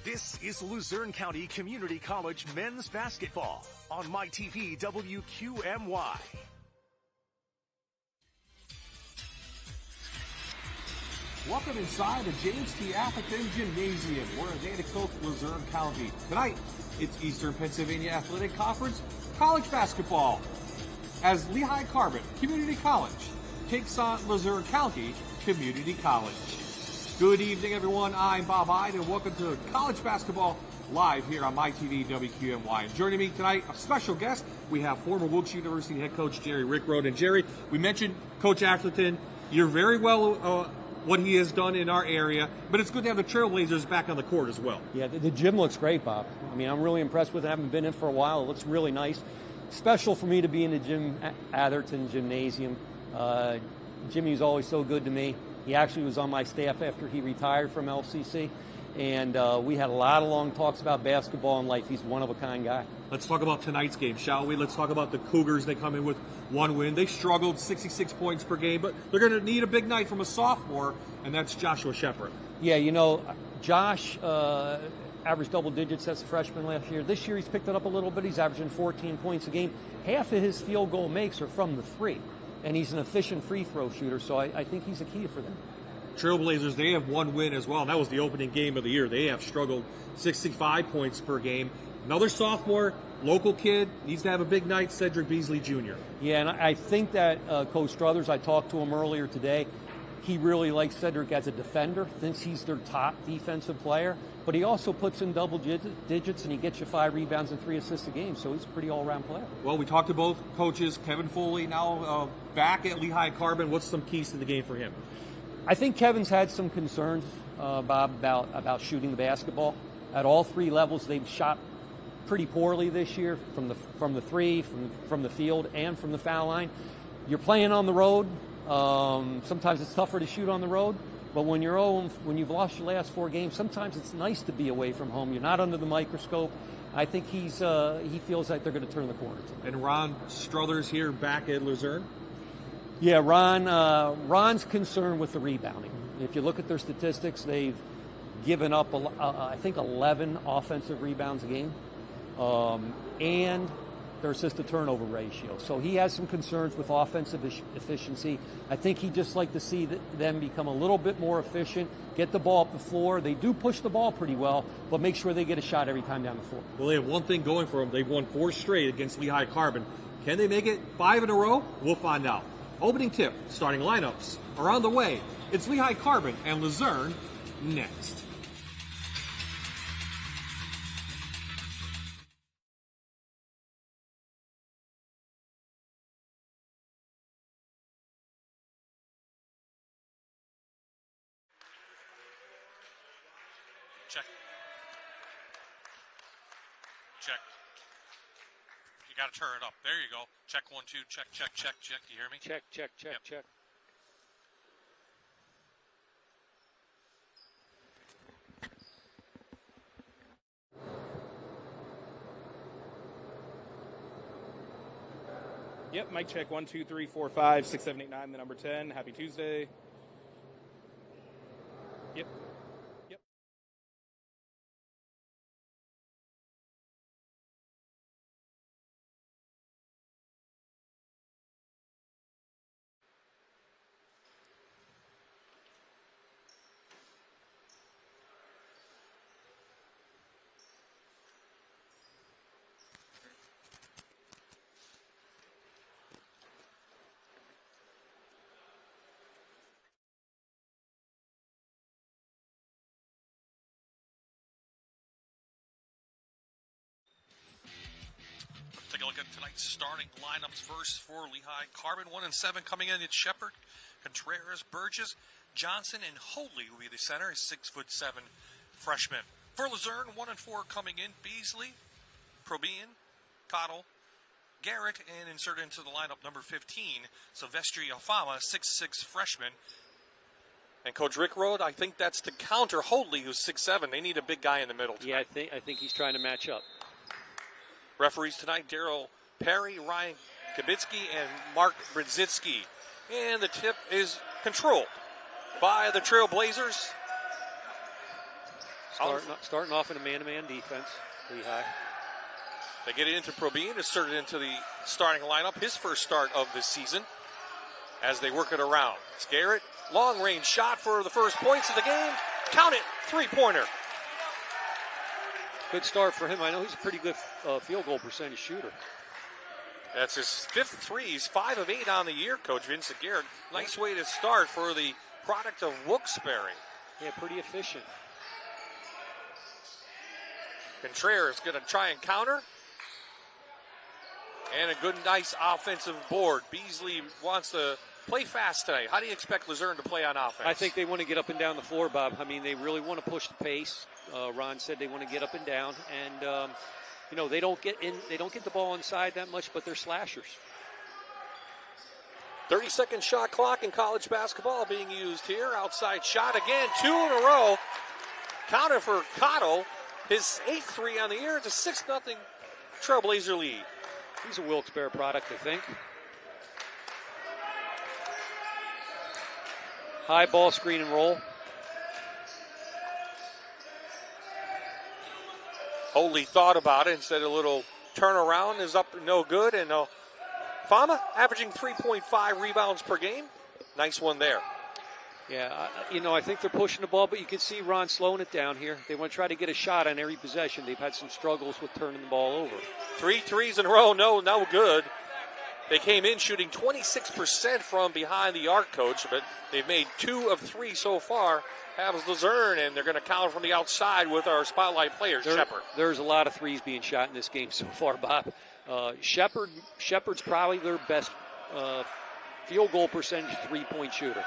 This is Luzerne County Community College men's basketball on MyTV WQMY. Welcome inside the James T. Atherton Gymnasium. We're in Nanticoke, Luzerne County. Tonight, it's Eastern Pennsylvania Athletic Conference college basketball as Lehigh Carbon Community College takes on Luzerne County Community College. Good evening, everyone. I'm Bob Hyde, and welcome to college basketball live here on MyTV WQMY. And joining me tonight, a special guest, we have former Wilkes University head coach Jerry Rickroad. And Jerry, we mentioned Coach Atherton. You're very well what he has done in our area, but it's good to have the Trailblazers back on the court as well. Yeah, the gym looks great, Bob. I mean, I'm really impressed with it. I haven't been in for a while. It looks really nice. Special for me to be in the Jim Atherton Gymnasium. Jimmy's always so good to me. He actually was on my staff after he retired from LCC, and we had a lot of long talks about basketball and life. He's a one-of-a-kind guy. Let's talk about tonight's game, shall we? Let's talk about the Cougars. They come in with one win. They struggled, 66 points per game, but they're going to need a big night from a sophomore, and that's Joshua Shepard. Yeah, you know, Josh averaged double digits as a freshman last year. This year he's picked it up a little bit. He's averaging 14 points a game. Half of his field goal makes are from the three, and he's an efficient free throw shooter, so I think he's a key for them. Trailblazers, they have one win as well, and that was the opening game of the year. They have struggled 65 points per game. Another sophomore, local kid, needs to have a big night, Cedric Beasley Jr. Yeah, and I think that Coach Struthers, I talked to him earlier today, he really likes Cedric as a defender, thinks he's their top defensive player, but he also puts in double digits and he gets you 5 rebounds and 3 assists a game, so he's a pretty all-around player. Well, we talked to both coaches. Kevin Foley now back at Lehigh Carbon. What's some keys to the game for him? I think Kevin's had some concerns, Bob, about shooting the basketball. At all 3 levels, they've shot pretty poorly this year from the three, from the field, and from the foul line. You're playing on the road. Sometimes it's tougher to shoot on the road, but when you've lost your last 4 games, sometimes it's nice to be away from home. You're not under the microscope. I think he feels like they're going to turn the corner. And Ron Struthers here back at Luzerne? Yeah, Ron's concerned with the rebounding. If you look at their statistics, they've given up, I think, 11 offensive rebounds a game, and their assist-to-turnover ratio. So he has some concerns with offensive efficiency. I think he'd just like to see them become a little bit more efficient, get the ball up the floor. They do push the ball pretty well, but make sure they get a shot every time down the floor. Well, they have one thing going for them. They've won 4 straight against Lehigh Carbon. Can they make it 5 in a row? We'll find out. Opening tip, starting lineups are on the way. It's Lehigh Carbon and Luzerne next. Check. Check. You got to turn it up. There you go. Check 1, 2. Check, check, check, check. Do you hear me? Check, check, check, Yep. check. Yep, mic check 1, 2, 3, 4, 5, 6, 7, 8, 9, the number 10. Happy Tuesday. Yep. Yep. Take a look at tonight's starting lineups first for Lehigh Carbon. 1 and 7 coming in. It's Shepard, Contreras, Burgess, Johnson, and Hoadley will be the center. 6'7" freshman. For Luzerne, 1 and 4 coming in. Beasley, Probian, Cottle, Garrett, and inserted into the lineup number 15, Silvestri Alfama, 6'6" freshman. And Coach Rickroad, I think that's to counter Hoadley, who's 6'7". They need a big guy in the middle tonight. Yeah, I think he's trying to match up. Referees tonight, Daryl Perry, Ryan Kabitsky, and Mark Brzezinski. And the tip is controlled by the Trailblazers. Starting off in a man-to-man defense, Lehigh. They get it into Probeen, inserted into the starting lineup, his first start of the season, as they work it around. It's Garrett, long-range shot for the first points of the game. Count it, three-pointer. Good start for him. I know he's a pretty good field goal percentage shooter. That's his fifth three. He's 5 of 8 on the year, Coach Vincent Garrett. Nice way to start for the product of Wilkes-Barre. Yeah, pretty efficient. Contreras going to try and counter. And a good, nice offensive board. Beasley wants to play fast tonight. How do you expect Luzerne to play on offense? I think they want to get up and down the floor, Bob. I mean, they really want to push the pace. Ron said they want to get up and down, and they don't get the ball inside that much, but they're slashers. 30-second shot clock in college basketball being used here. Outside shot again, 2 in a row. Counter for Cotto. His 8th three on the year. It's a 6-0 Trailblazer lead. He's a Wilkes-Barre product, I think. High ball screen and roll. Holy thought about it and said a little turnaround is up no good. And Fama averaging 3.5 rebounds per game. Nice one there. Yeah, I think they're pushing the ball, but you can see Ron slowing it down here. They want to try to get a shot on every possession. They've had some struggles with turning the ball over. 3 threes in a row, no good. They came in shooting 26% from behind the arc, Coach, but they've made 2 of 3 so far. Have Luzerne, and they're going to counter from the outside with our spotlight player, Shepard. There's a lot of threes being shot in this game so far, Bob. Shepard's probably their best field goal percentage three-point shooter.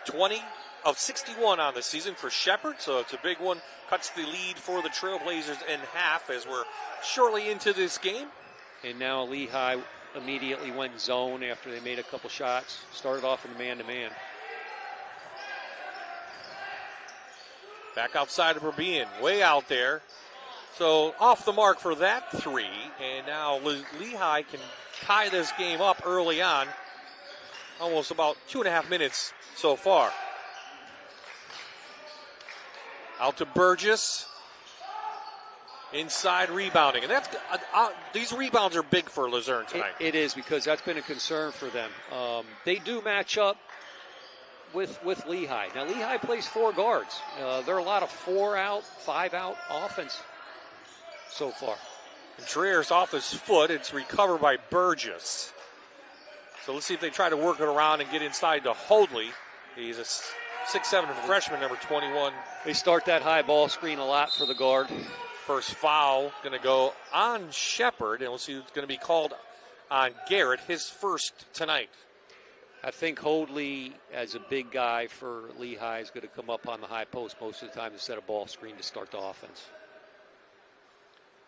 20 of 61 on the season for Shepard, so it's a big one. Cuts the lead for the Trailblazers in half as we're shortly into this game. And now Lehigh immediately went zone after they made a couple shots. Started off in man-to-man. Back outside of Berbian, way out there. So off the mark for that 3. And now Lehigh can tie this game up early on. Almost about 2.5 minutes so far. Out to Burgess. Inside rebounding. And that's these rebounds are big for Luzerne tonight. It is, because that's been a concern for them. They do match up with Lehigh. Now, Lehigh plays 4 guards. There are a lot of 4-out, 5-out offense so far. Contreras off his foot. It's recovered by Burgess. So let's see if they try to work it around and get inside to Hoadley. He's a 6'7" freshman, number 21. They start that high ball screen a lot for the guard. First foul going to go on Shepard, and we'll see what's going to be called on Garrett, his first tonight. I think Hoadley, as a big guy for Lehigh, is going to come up on the high post most of the time instead of ball screen to start the offense.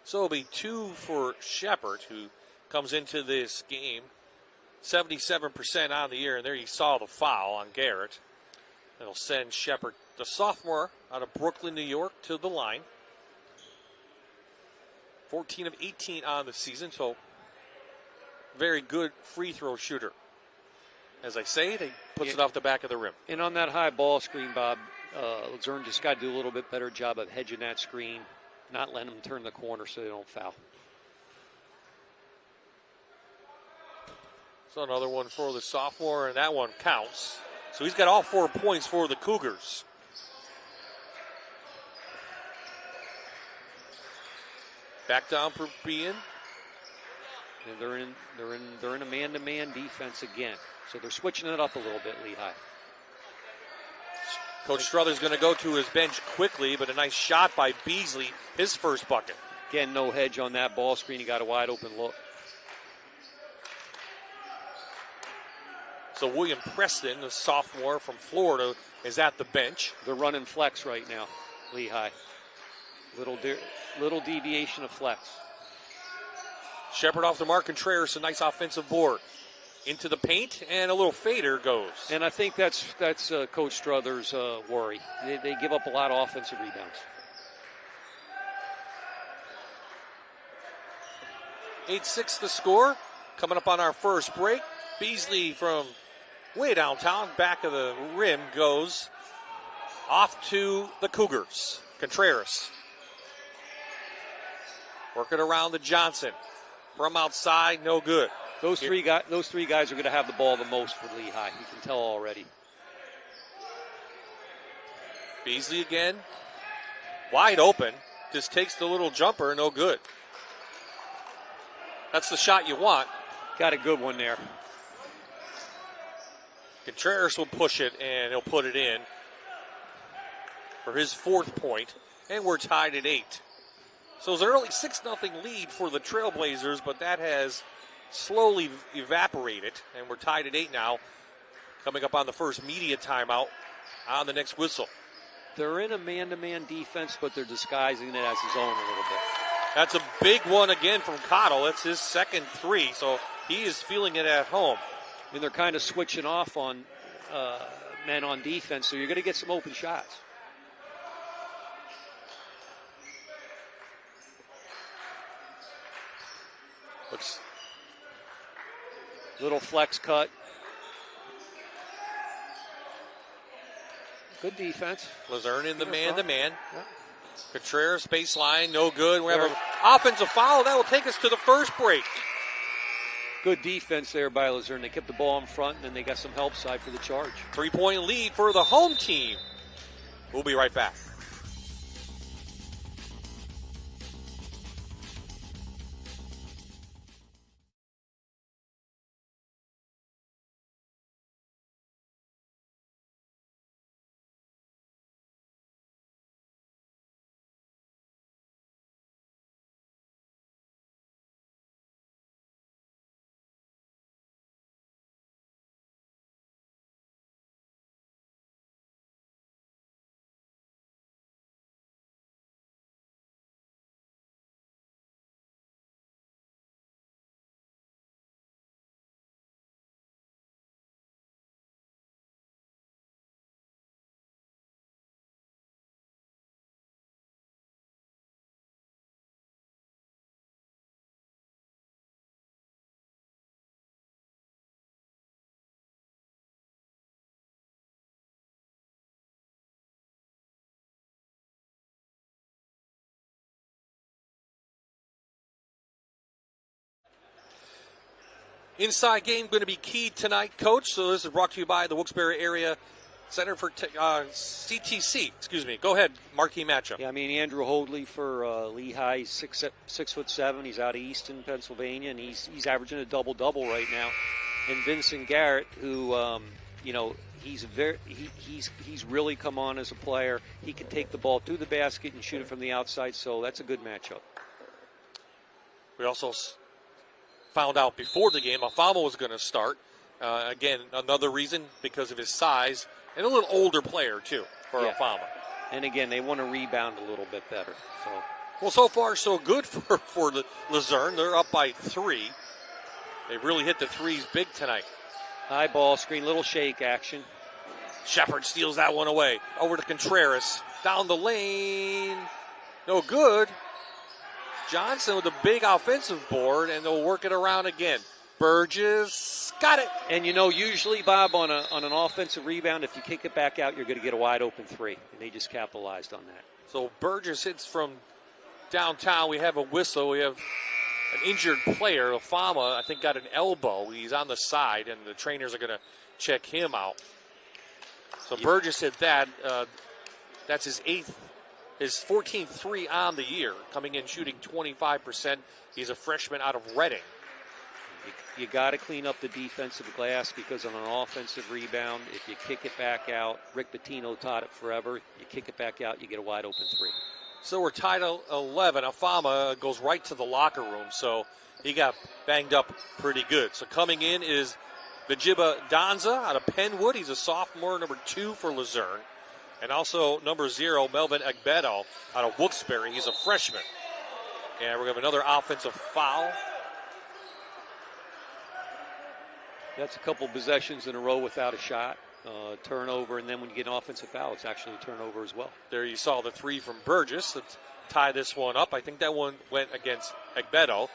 So it'll be 2 for Shepard, who comes into this game 77% on the year, and there you saw the foul on Garrett. It'll send Shepard, the sophomore out of Brooklyn, New York, to the line. 14 of 18 on the season, so very good free throw shooter. As I say, they puts it off the back of the rim. And on that high ball screen, Bob, Luzerne just got to do a little bit better job of hedging that screen, not letting them turn the corner so they don't foul. So another one for the sophomore, and that one counts. So he's got all 4 points for the Cougars. Back down for Bean. And they're in a man-to-man defense again. So they're switching it up a little bit, Lehigh. Coach Struthers going to go to his bench quickly, but a nice shot by Beasley, his first bucket. Again, no hedge on that ball screen. He got a wide open look. So William Preston, the sophomore from Florida, is at the bench. They're running flex right now, Lehigh. Little deviation of flex. Shepard off the mark. Contreras, a nice offensive board. Into the paint, and a little fader goes. And I think that's Coach Struthers' worry. They give up a lot of offensive rebounds. 8-6 the score. Coming up on our first break. Beasley from way downtown, back of the rim goes. Off to the Cougars. Contreras. Working around to Johnson. From outside, no good. Those three guys are going to have the ball the most for Lehigh. You can tell already. Beasley again. Wide open. Just takes the little jumper, no good. That's the shot you want. Got a good one there. Contreras will push it, and he'll put it in for his 4th point, and we're tied at 8. So it's an early 6-0 lead for the Trailblazers, but that has slowly evaporated, and we're tied at 8 now, coming up on the first media timeout on the next whistle. They're in a man-to-man defense, but they're disguising it as his own a little bit. That's a big one again from Cottle. It's his second 3, so he is feeling it at home. And they're kind of switching off on men on defense, so you're going to get some open shots. Looks little flex cut. Good defense. Luzerne in the man-to-man. Yeah. Contreras baseline, no good. We have an offensive foul. That will take us to the first break. Good defense there by Luzerne. They kept the ball in front, and then they got some help side for the charge. 3-point lead for the home team. We'll be right back. Inside game going to be key tonight, Coach. So this is brought to you by the Wilkes-Barre Area Center for CTC. Excuse me. Go ahead. Marquee matchup. Yeah, I mean, Andrew Hoadley for Lehigh, 6'7". He's out of Easton, Pennsylvania, and he's averaging a double-double right now. And Vincent Garrett, who he's really come on as a player. He can take the ball to the basket and shoot it from the outside. So that's a good matchup. We also found out before the game Afama was going to start. Again, another reason because of his size and a little older player, too, for Afama. And, again, they want to rebound a little bit better. So far, so good for the Luzerne. They're up by 3. They've really hit the threes big tonight. High ball screen, little shake action. Shepard steals that one away. Over to Contreras. Down the lane. No good. Johnson with a big offensive board, and they'll work it around again. Burgess got it. And, usually, Bob, on an offensive rebound, if you kick it back out, you're going to get a wide-open 3. And they just capitalized on that. So Burgess hits from downtown. We have a whistle. We have an injured player. Afama, I think, got an elbow. He's on the side, and the trainers are going to check him out. So Burgess hit that. That's his 14th 3 on the year, coming in shooting 25%. He's a freshman out of Reading. You got to clean up the defensive glass because on an offensive rebound, if you kick it back out, Rick Pitino taught it forever, you kick it back out, you get a wide open 3. So we're tied at 11. Afama goes right to the locker room, so he got banged up pretty good. So coming in is Bajiba Donza out of Penwood. He's a sophomore, number 2 for Luzerne. And also number 0, Melvin Agbedo out of Wilkes-Barre. He's a freshman. And we're going to have another offensive foul. That's a couple possessions in a row without a shot, turnover, and then when you get an offensive foul, it's actually a turnover as well. There you saw the 3 from Burgess to tie this one up. I think that one went against Agbedo.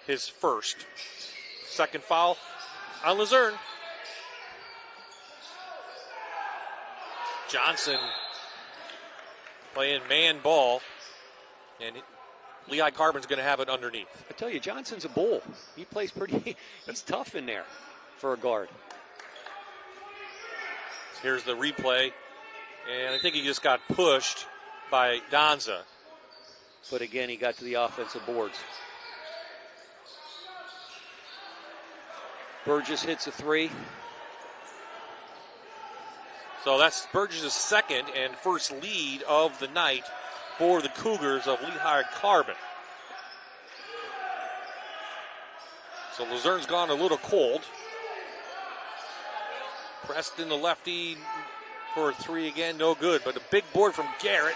His first. Second foul on Luzerne. Johnson playing man ball, and Lehigh Carbon's going to have it underneath. I tell you, Johnson's a bull. He plays pretty, he's tough in there for a guard. Here's the replay, and I think he just got pushed by Donza. But again, he got to the offensive boards. Burgess hits a three. So that's Burgess' second and first lead of the night for the Cougars of Lehigh Carbon. So Luserne's gone a little cold. Preston, the lefty, for a three again, no good. But a big board from Garrett.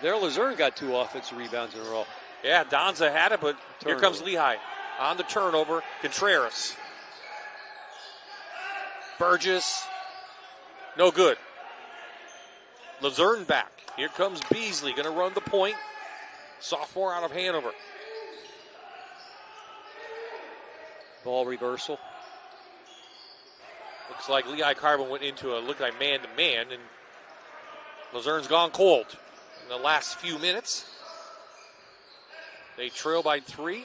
There, Luzerne got 2 offensive rebounds in a row. Yeah, Donza had it, but Turnover. Here comes Lehigh. On the turnover, Contreras. Burgess, no good. Luzerne back. Here comes Beasley, going to run the point. Sophomore out of Hanover. Ball reversal. Looks like Lehigh Carbon went into a man-to-man, and Luzerne's gone cold in the last few minutes. They trail by 3.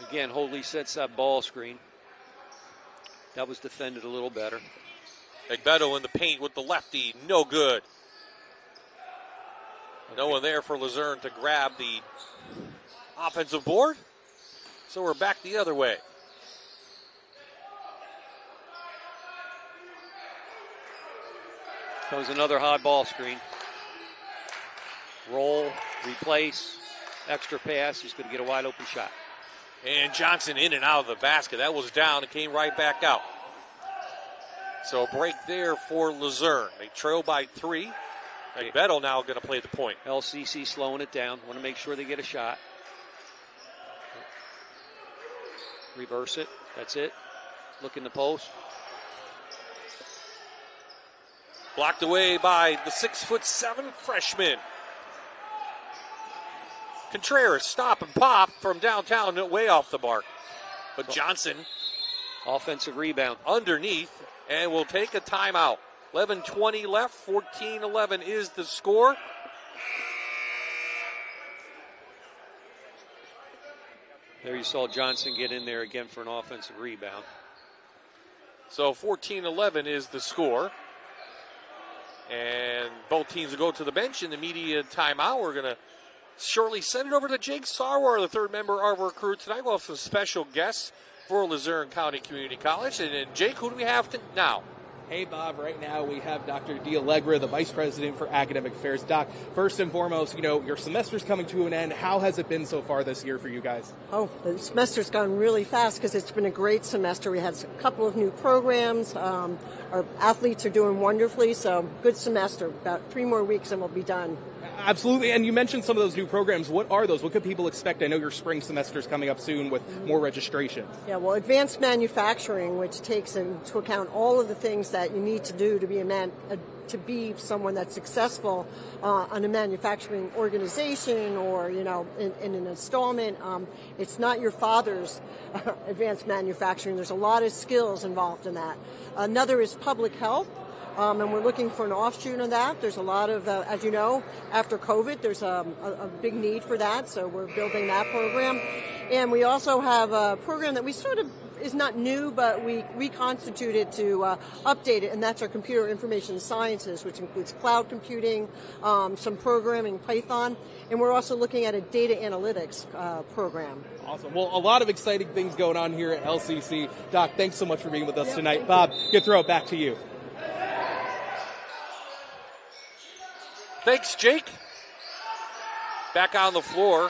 Again, Hoadley sets that ball screen. That was defended a little better. Egbedo in the paint with the lefty, no good. No one there for Luzerne to grab the offensive board. So we're back the other way. Comes another high ball screen. Roll, replace, extra pass. He's going to get a wide open shot. And Johnson in and out of the basket. That was down and came right back out. So a break there for Luzerne. They trail by 3. Egbedo now going to play the point. LCC slowing it down. Want to make sure they get a shot. Reverse it. That's it. Look in the post. Blocked away by the 6'7" freshman. Contreras stop and pop from downtown, way off the mark. But Johnson, offensive rebound, underneath, and will take a timeout. 11:20 left, 14-11 is the score. There you saw Johnson get in there again for an offensive rebound. So 14-11 is the score. And both teams will go to the bench in the media timeout. We're going to shortly send it over to Jake Sarwar, the third member of our crew tonight. We'll have some special guests for Luzerne County Community College. And Jake, who do we have now? Hey, Bob, right now we have Dr. D'Allegra, the Vice President for Academic Affairs. Doc, first and foremost, your semester's coming to an end. How has it been so far this year for you guys? Oh, the semester's gone really fast because it's been a great semester. We had a couple of new programs. Our athletes are doing wonderfully, so good semester. About 3 more weeks and we'll be done. Absolutely, and you mentioned some of those new programs. What are those? What could people expect? I know your spring semester is coming up soon with more registration. Yeah, well, advanced manufacturing, which takes into account all of the things that you need to do to be someone that's successful on a manufacturing organization or, in an installment. It's not your father's advanced manufacturing. There's a lot of skills involved in that. Another is public health. And we're looking for an offshoot of that. There's a lot of, as you know, after COVID, there's a big need for that, so we're building that program. And we also have a program that we sort of is not new, but we reconstituted to update it, and that's our computer information sciences, which includes cloud computing, some programming, Python, and we're also looking at a data analytics program. Awesome. Well, a lot of exciting things going on here at LCC. Doc, thanks so much for being with us tonight. Bob, you throw it back to you. Thanks, Jake. Back on the floor.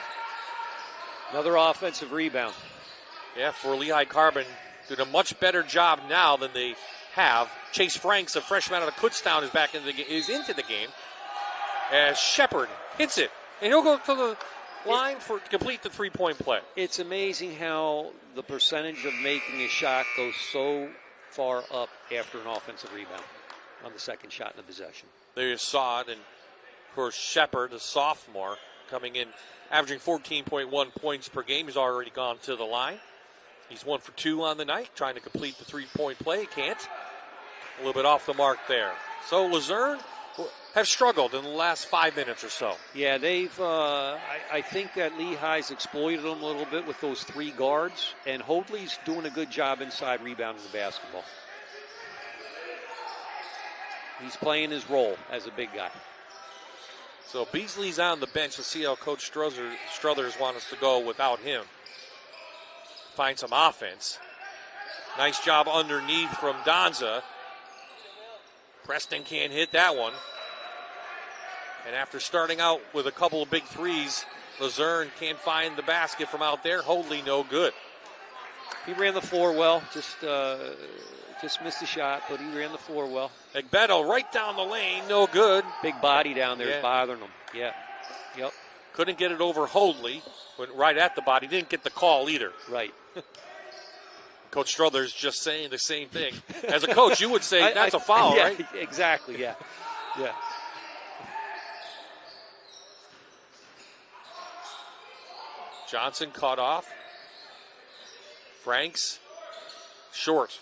Another offensive rebound. Yeah, for Lehigh Carbon, doing a much better job now than they have. Chase Franks, a freshman out of Kutztown, is into the game. As Shepard hits it, and he'll go to the line to complete the three-point play. It's amazing how the percentage of making a shot goes so far up after an offensive rebound on the second shot in the possession. There you saw it, and of course Shepard, the sophomore, coming in, averaging 14.1 points per game. He's already gone to the line. He's 1 for 2 on the night, trying to complete the three-point play. He can't. A little bit off the mark there. So Luzerne have struggled in the last 5 minutes or so. Yeah, they've. I think that Lehigh's exploited them a little bit with those 3 guards, and Hoadley's doing a good job inside rebounding the basketball. He's playing his role as a big guy. So Beasley's on the bench. Let's see how Coach Struthers wants us to go without him. Find some offense. Nice job underneath from Donza. Preston can't hit that one. And after starting out with a couple of big threes, Luzerne can't find the basket from out there. Hoadley no good. He ran the floor well. Just missed the shot, but he ran the floor well. Egbeto right down the lane, no good. Big body down there is bothering him. Yeah. Yep. Couldn't get it over Hoadley. Went right at the body. Didn't get the call either. Right. Coach Struthers just saying the same thing. As a coach, you would say that's a foul, yeah, right? Exactly, yeah. Yeah. Johnson caught off. Franks, short.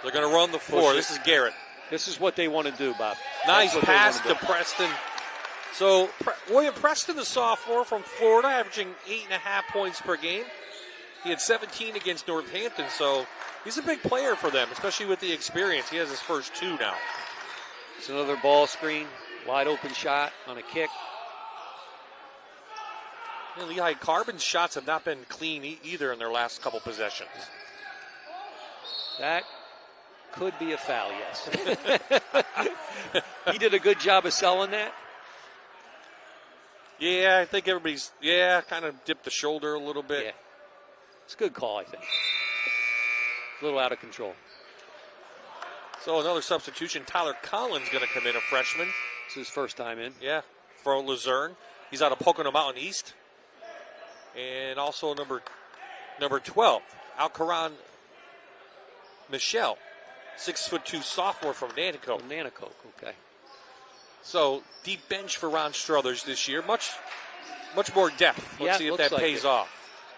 They're going to run the floor. This is Garrett. This is what they want to do, Bob. Nice pass to Preston. So William Preston, the sophomore from Florida, averaging 8.5 points per game. He had 17 against Northampton, so he's a big player for them, especially with the experience. He has his first 2 now. It's another ball screen, wide open shot on a kick. And Lehigh Carbon's shots have not been clean either in their last couple possessions. That could be a foul, yes. He did a good job of selling that. Yeah, I think everybody's, kind of dipped the shoulder a little bit. Yeah. It's a good call, I think. A little out of control. So another substitution. Tyler Collins going to come in, a freshman. It's his first time in. Yeah, for Luzerne. He's out of Pocono Mountain East. And also number 12, Alcaran Michelle, 6'2" sophomore from Nanticoke. Nanticoke, okay. So deep bench for Ron Struthers this year. Much more depth. Let's see if that pays off.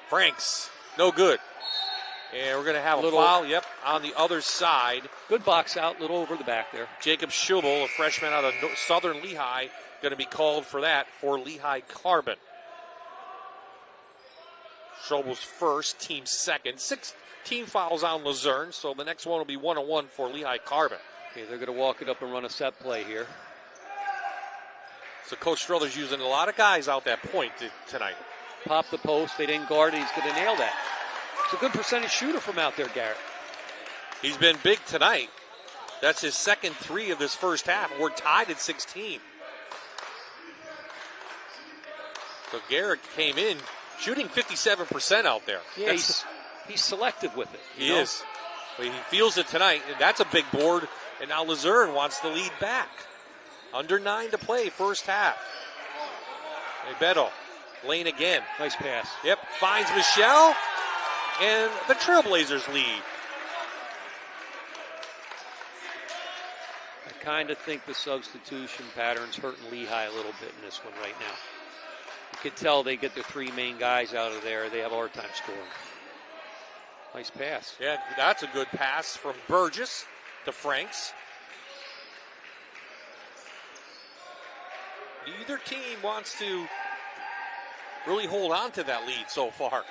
Franks, no good. And we're going to have a foul, on the other side. Good box out, little over the back there. Jacob Schubel, a freshman out of Southern Lehigh, going to be called for that for Lehigh Carbon. Schubel's first, team second. 6 team fouls on Luzerne, so the next one will be 1-on-1 for Lehigh Carbon. Okay, they're going to walk it up and run a set play here. So Coach Struthers using a lot of guys out that point tonight. Pop the post. They didn't guard it. He's going to nail that. It's a good percentage shooter from out there, Garrett. He's been big tonight. That's his second 3 of this first half. We're tied at 16. So Garrett came in shooting 57% out there. Yeah, he's selective with it. He is. But he feels it tonight, and that's a big board. And now Luzerne wants the lead back. Under 9 to play, first half. Beto, lane again. Nice pass. Yep, finds Michelle, and the Trailblazers lead. I kind of think the substitution pattern's hurting Lehigh a little bit in this one right now. You could tell they get their 3 main guys out of there. They have a hard time scoring. Nice pass. Yeah, that's a good pass from Burgess to Franks. Neither team wants to really hold on to that lead so far.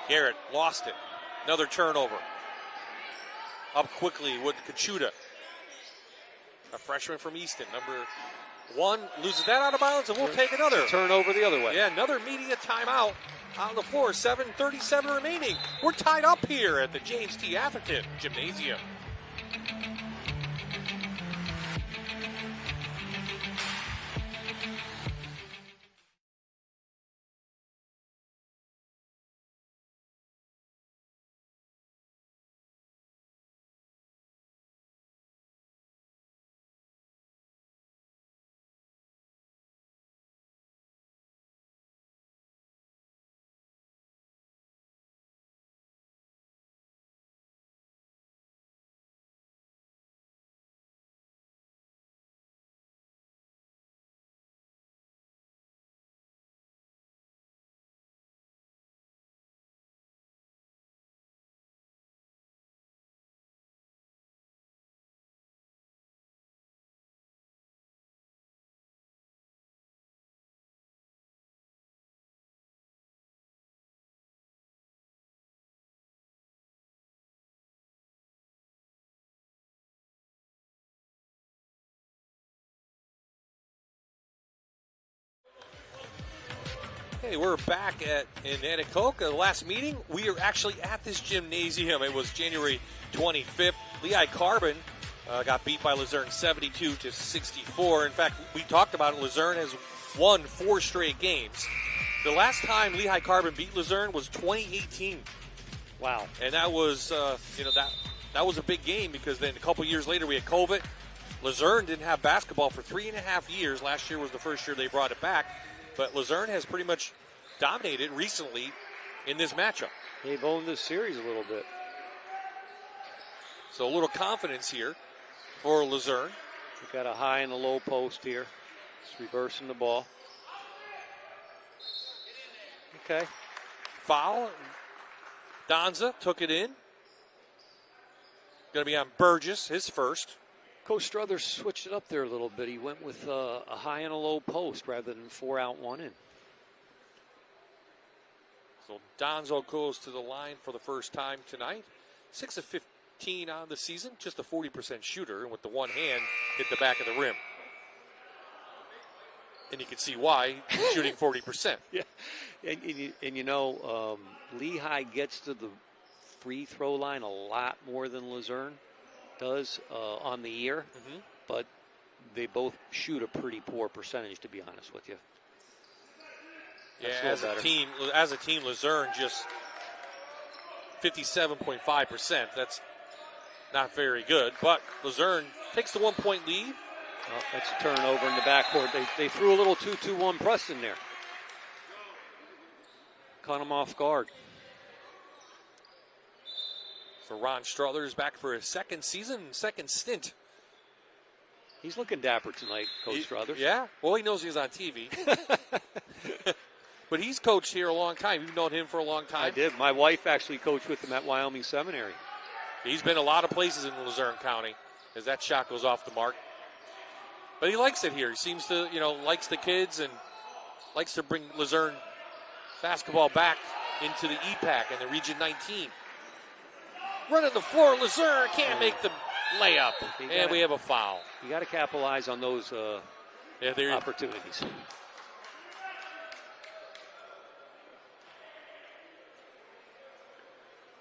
Garrett lost it. Another turnover. Up quickly with Kachuta. A freshman from Easton, number 1, loses that out of bounds, and we'll take another. Turnover the other way. Yeah, another media timeout on the floor. 7:37 remaining. We're tied up here at the James T. Atherton Gymnasium. Okay, we're back in Anacoke. The last meeting, we are actually at this gymnasium. It was January 25th. Lehigh Carbon got beat by Luzerne 72-64. In fact, we talked about it. Luzerne has won 4 straight games. The last time Lehigh Carbon beat Luzerne was 2018. Wow. And that was, that was a big game because then a couple years later we had COVID. Luzerne didn't have basketball for 3.5 years. Last year was the first year they brought it back. But Luzerne has pretty much dominated recently in this matchup. They've owned this series a little bit. So a little confidence here for Luzerne. We've got a high and a low post here. It's reversing the ball. Okay. Foul. Donza took it in. Going to be on Burgess, his first. Coach Struthers switched it up there a little bit. He went with a high and a low post rather than 4 out, 1 in. So Donzo goes to the line for the first time tonight. 6 of 15 on the season, just a 40% shooter, and with the one hand, hit the back of the rim. And you can see why he's shooting 40%. Yeah, and Lehigh gets to the free throw line a lot more than Luzerne does on the year, but they both shoot a pretty poor percentage, to be honest with you. That's as a team, Luzerne just 57.5%. That's not very good, but Luzerne takes the 1-point lead. Well, that's a turnover in the backcourt. They threw a little 2-2-1 press in there. Caught him off guard. So Ron Struthers back for his second stint. He's looking dapper tonight, Coach Struthers. Yeah, well, he knows he's on TV. But he's coached here a long time. You've known him for a long time. I did. My wife actually coached with him at Wyoming Seminary. He's been a lot of places in Luzerne County as that shot goes off the mark. But he likes it here. He seems to, likes the kids and likes to bring Luzerne basketball back into the EPAC and the Region 19. Running the floor, Luzerne can't make the layup. And we have a foul. You got to capitalize on those opportunities.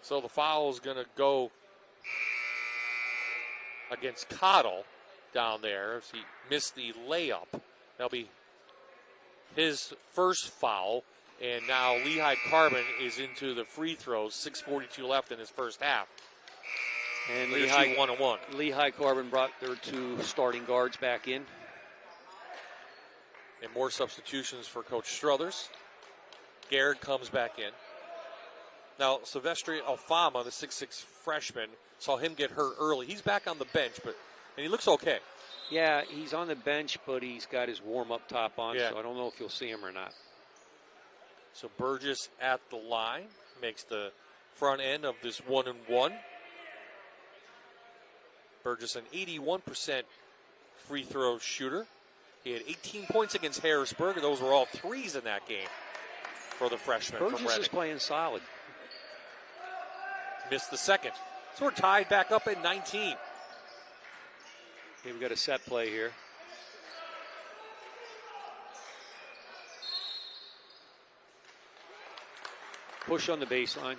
So the foul is going to go against Cottle down there. He missed the layup. That'll be his first foul. And now Lehigh Carbon is into the free throws. 6:42 left in his first half. And Lehigh 1-1. Lehigh Carbon brought their 2 starting guards back in. And more substitutions for Coach Struthers. Garrett comes back in. Now, Silvestri Alfama, the 6'6 freshman, saw him get hurt early. He's back on the bench, and he looks okay. Yeah, he's on the bench, but he's got his warm-up top on, Yeah. so I don't know if you'll see him or not. So Burgess at the line makes the front end of this 1-and-1. Burgess, an 81% free throw shooter. He had 18 points against Harrisburg, and those were all threes in that game for the freshman from Burgess Reading. is playing solid. Missed the second. So we're tied back up at 19. Okay, we've got a set play here. Push on the baseline.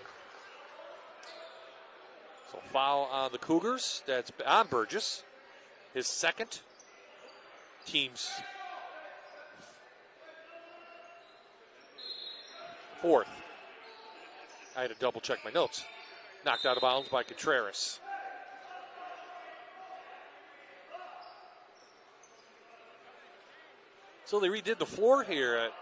So foul on the Cougars. That's on Burgess. His second. Team's fourth. I had to double check my notes. Knocked out of bounds by Contreras. So they redid the floor here at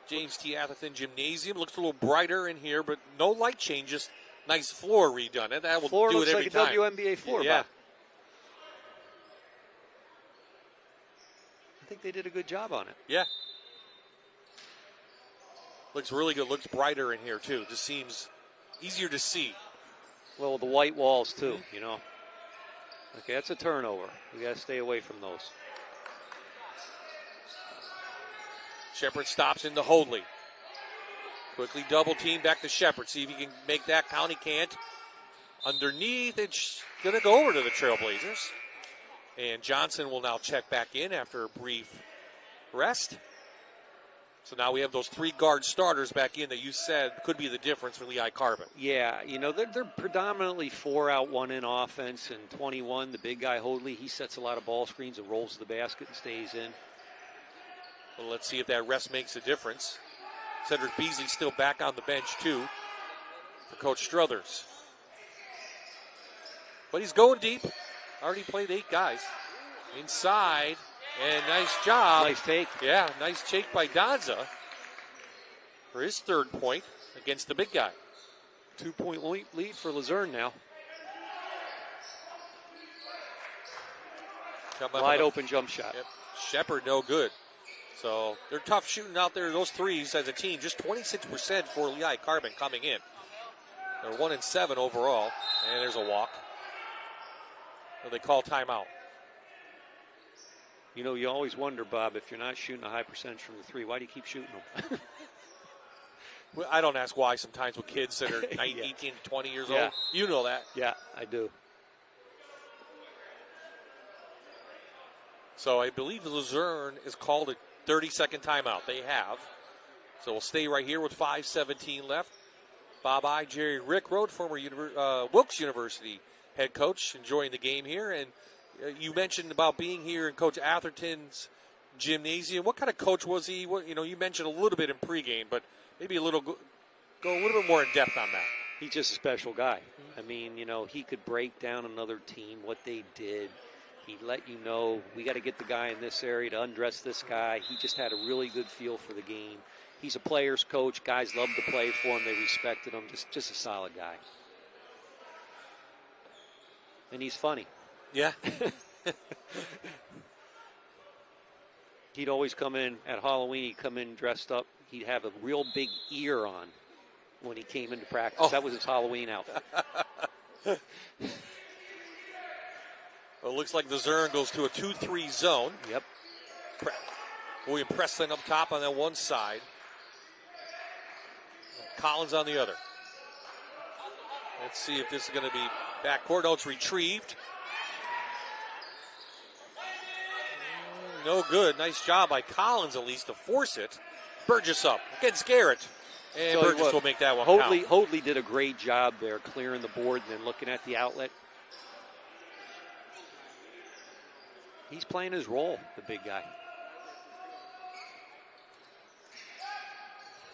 James T. Atherton Gymnasium. Looks a little brighter in here, but no light changes. Nice floor redone. And that will Floor do looks it every like time. a WNBA floor. Yeah. Bob. I think they did a good job on it. Yeah. Looks really good. Looks brighter in here, too. Just seems easier to see. Well, the white walls, too, Okay, that's a turnover. We got to stay away from those. Shepard stops into Hoadley. Quickly double team back to Shepard. See if he can make that count. He can't. Underneath, it's going to go over to the Trailblazers. And Johnson will now check back in after a brief rest. So now we have those 3 guard starters back in that you said could be the difference for Lehigh Carbon. Yeah, they're predominantly 4 out, 1 in offense, and 21, the big guy, Hoadley, he sets a lot of ball screens and rolls to the basket and stays in. Well, let's see if that rest makes a difference. Cedric Beasley still back on the bench, too, for Coach Struthers. But he's going deep. Already played 8 guys. Inside, and nice job. Nice take. Yeah, nice take by Donza for his 3rd point against the big guy. 2-point lead for Luzerne now. Wide open jump shot. Yep. Shepard, no good. So they're tough shooting out there. Those threes as a team, just 26% for Lehigh Carbon coming in. They're 1-7 overall, and there's a walk. Well, they call timeout. You always wonder, Bob, if you're not shooting a high percentage from the 3, why do you keep shooting them? Well, I don't ask why sometimes with kids that are 18 to 20 years old. You know that. Yeah, I do. So I believe Luzerne is called a 30-second timeout. They have. So we'll stay right here with 5:17 left. Bob I, Jerry Rickrode, former Wilkes University head coach, enjoying the game here. And you mentioned about being here in Coach Atherton's gymnasium. What kind of coach was he? You mentioned a little bit in pregame, but maybe go a little bit more in depth on that. He's just a special guy. I mean, he could break down another team, what they did. He'd let you know, we got to get the guy in this area to undress this guy. He just had a really good feel for the game. He's a player's coach. Guys love to play for him. They respected him. Just a solid guy. And he's funny. Yeah. He'd always come in at Halloween. He'd come in dressed up. He'd have a real big ear on when he came into practice. That was his Halloween outfit. Well, it looks like Luzerne goes to a 2-3 zone. Yep. William Preston up top on that one side. Collins on the other. Let's see if this is going to be backcourt. No, it's retrieved. No good. Nice job by Collins, at least, to force it. Burgess up against Garrett. And Burgess will make that one count. Hoadley did a great job there, clearing the board and then looking at the outlet. He's playing his role, the big guy.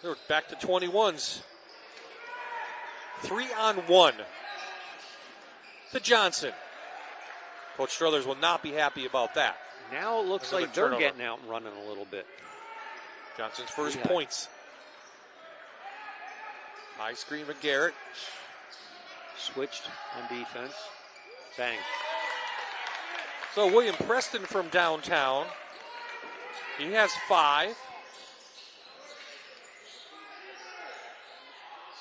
They're back to 21s. 3-on-1 to Johnson. Coach Struthers will not be happy about that. Now it looks like they're getting out and running a little bit. Johnson's first points. High screen with Garrett. Switched on defense. Bang. So William Preston from downtown. He has 5.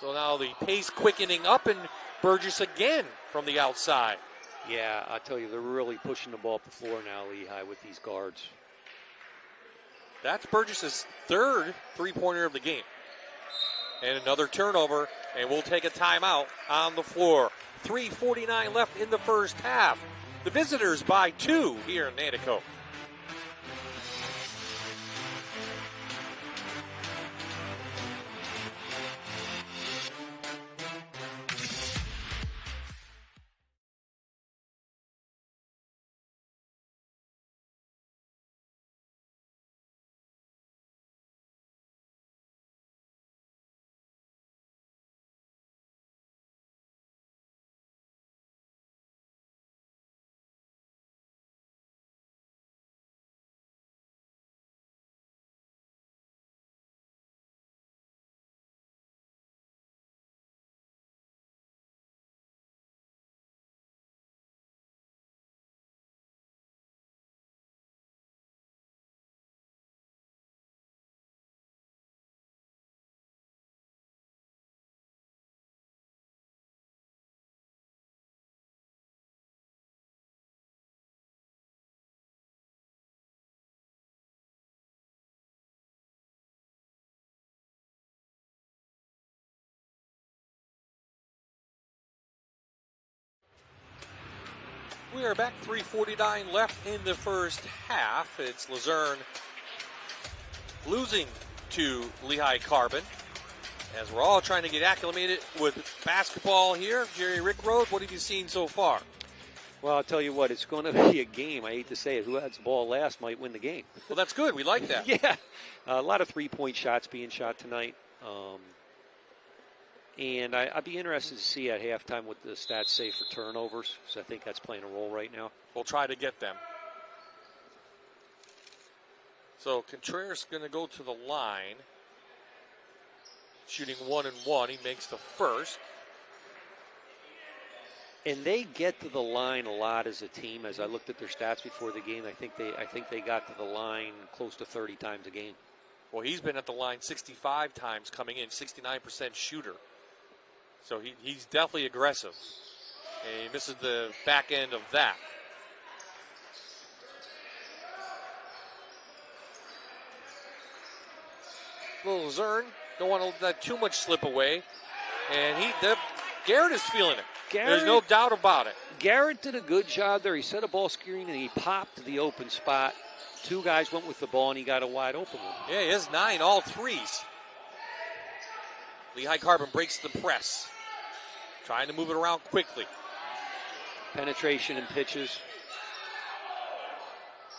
So now the pace quickening up, and Burgess again from the outside. Yeah, I tell you, they're really pushing the ball up the floor now, Lehigh, with these guards. That's Burgess's 3rd three-pointer of the game. And another turnover, and we'll take a timeout on the floor. 3:49 left in the first half. The visitors by 2 here in Nanticoke. We are back, 3:49 left in the first half. It's Luzerne losing to Lehigh Carbon. As we're all trying to get acclimated with basketball here, Jerry Rickrose, what have you seen so far? Well, I'll tell you what, it's going to be a game. I hate to say it. Who has the ball last might win the game. Well, that's good. We like that. Yeah. A lot of three-point shots being shot tonight. And I'd be interested to see at halftime what the stats say for turnovers. So I think that's playing a role right now. We'll try to get them. So Contreras is going to go to the line. Shooting 1 and 1. He makes the first. And they get to the line a lot as a team. As I looked at their stats before the game, I think they got to the line close to 30 times a game. Well, he's been at the line 65 times coming in, 69% shooter. So he's definitely aggressive. And he misses the back end of that. Little Luzerne, don't want to let too much slip away. And Garrett is feeling it. There's no doubt about it. Garrett did a good job there. He set a ball screen and he popped to the open spot. Two guys went with the ball and he got a wide open one. Yeah, he has 9, all threes. Lehigh Carbon breaks the press. Trying to move it around quickly. Penetration and pitches.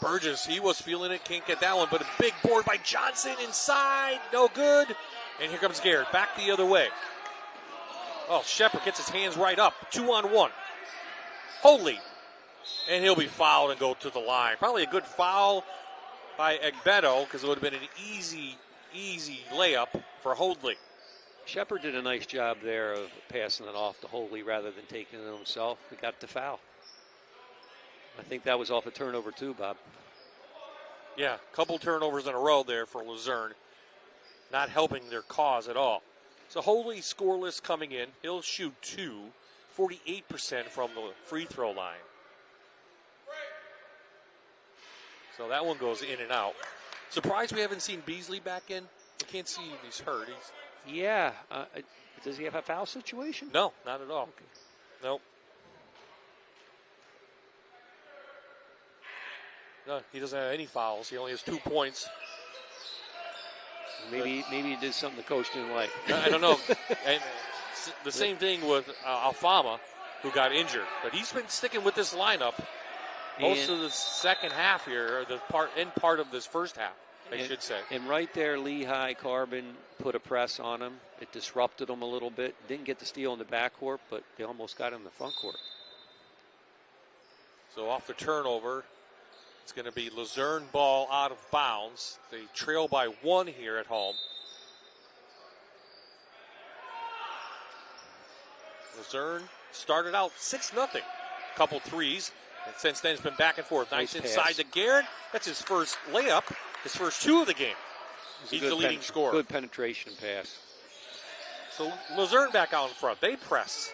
Burgess, he was feeling it, can't get that one, but a big board by Johnson inside, no good. And here comes Garrett, back the other way. Oh, Shepard gets his hands right up, 2-on-1. Holy, and he'll be fouled and go to the line. Probably a good foul by Egbedo, because it would have been an easy layup for Hoadley. Shepard did a nice job there of passing it off to Hoadley rather than taking it himself. He got the foul. I think that was off a turnover too, Bob. Yeah, a couple turnovers in a row there for Luzerne. Not helping their cause at all. So Hoadley scoreless coming in. He'll shoot 48% from the free throw line. So that one goes in and out. Surprised we haven't seen Beasley back in. I can't see if he's hurt. Yeah. Does he have a foul situation? No, not at all. Okay. Nope. No, he doesn't have any fouls. He only has 2 points. Maybe he did something the coach didn't like. I don't know. And the same thing with Alfama, who got injured. But he's been sticking with this lineup most of the second half here, or the end part of this first half, I should say. And right there, Lehigh Carbon put a press on him. It disrupted him a little bit. Didn't get the steal in the backcourt, but they almost got him in the front court. So off the turnover, it's going to be Luzerne ball out of bounds. They trail by 1 here at home. Luzerne started out 6-0. Couple threes. And since then, it's been back and forth. Nice inside to Garrett. That's his first layup, his first 2 of the game. He's the leading scorer. Good penetration pass. So Luzerne back out in front. They press.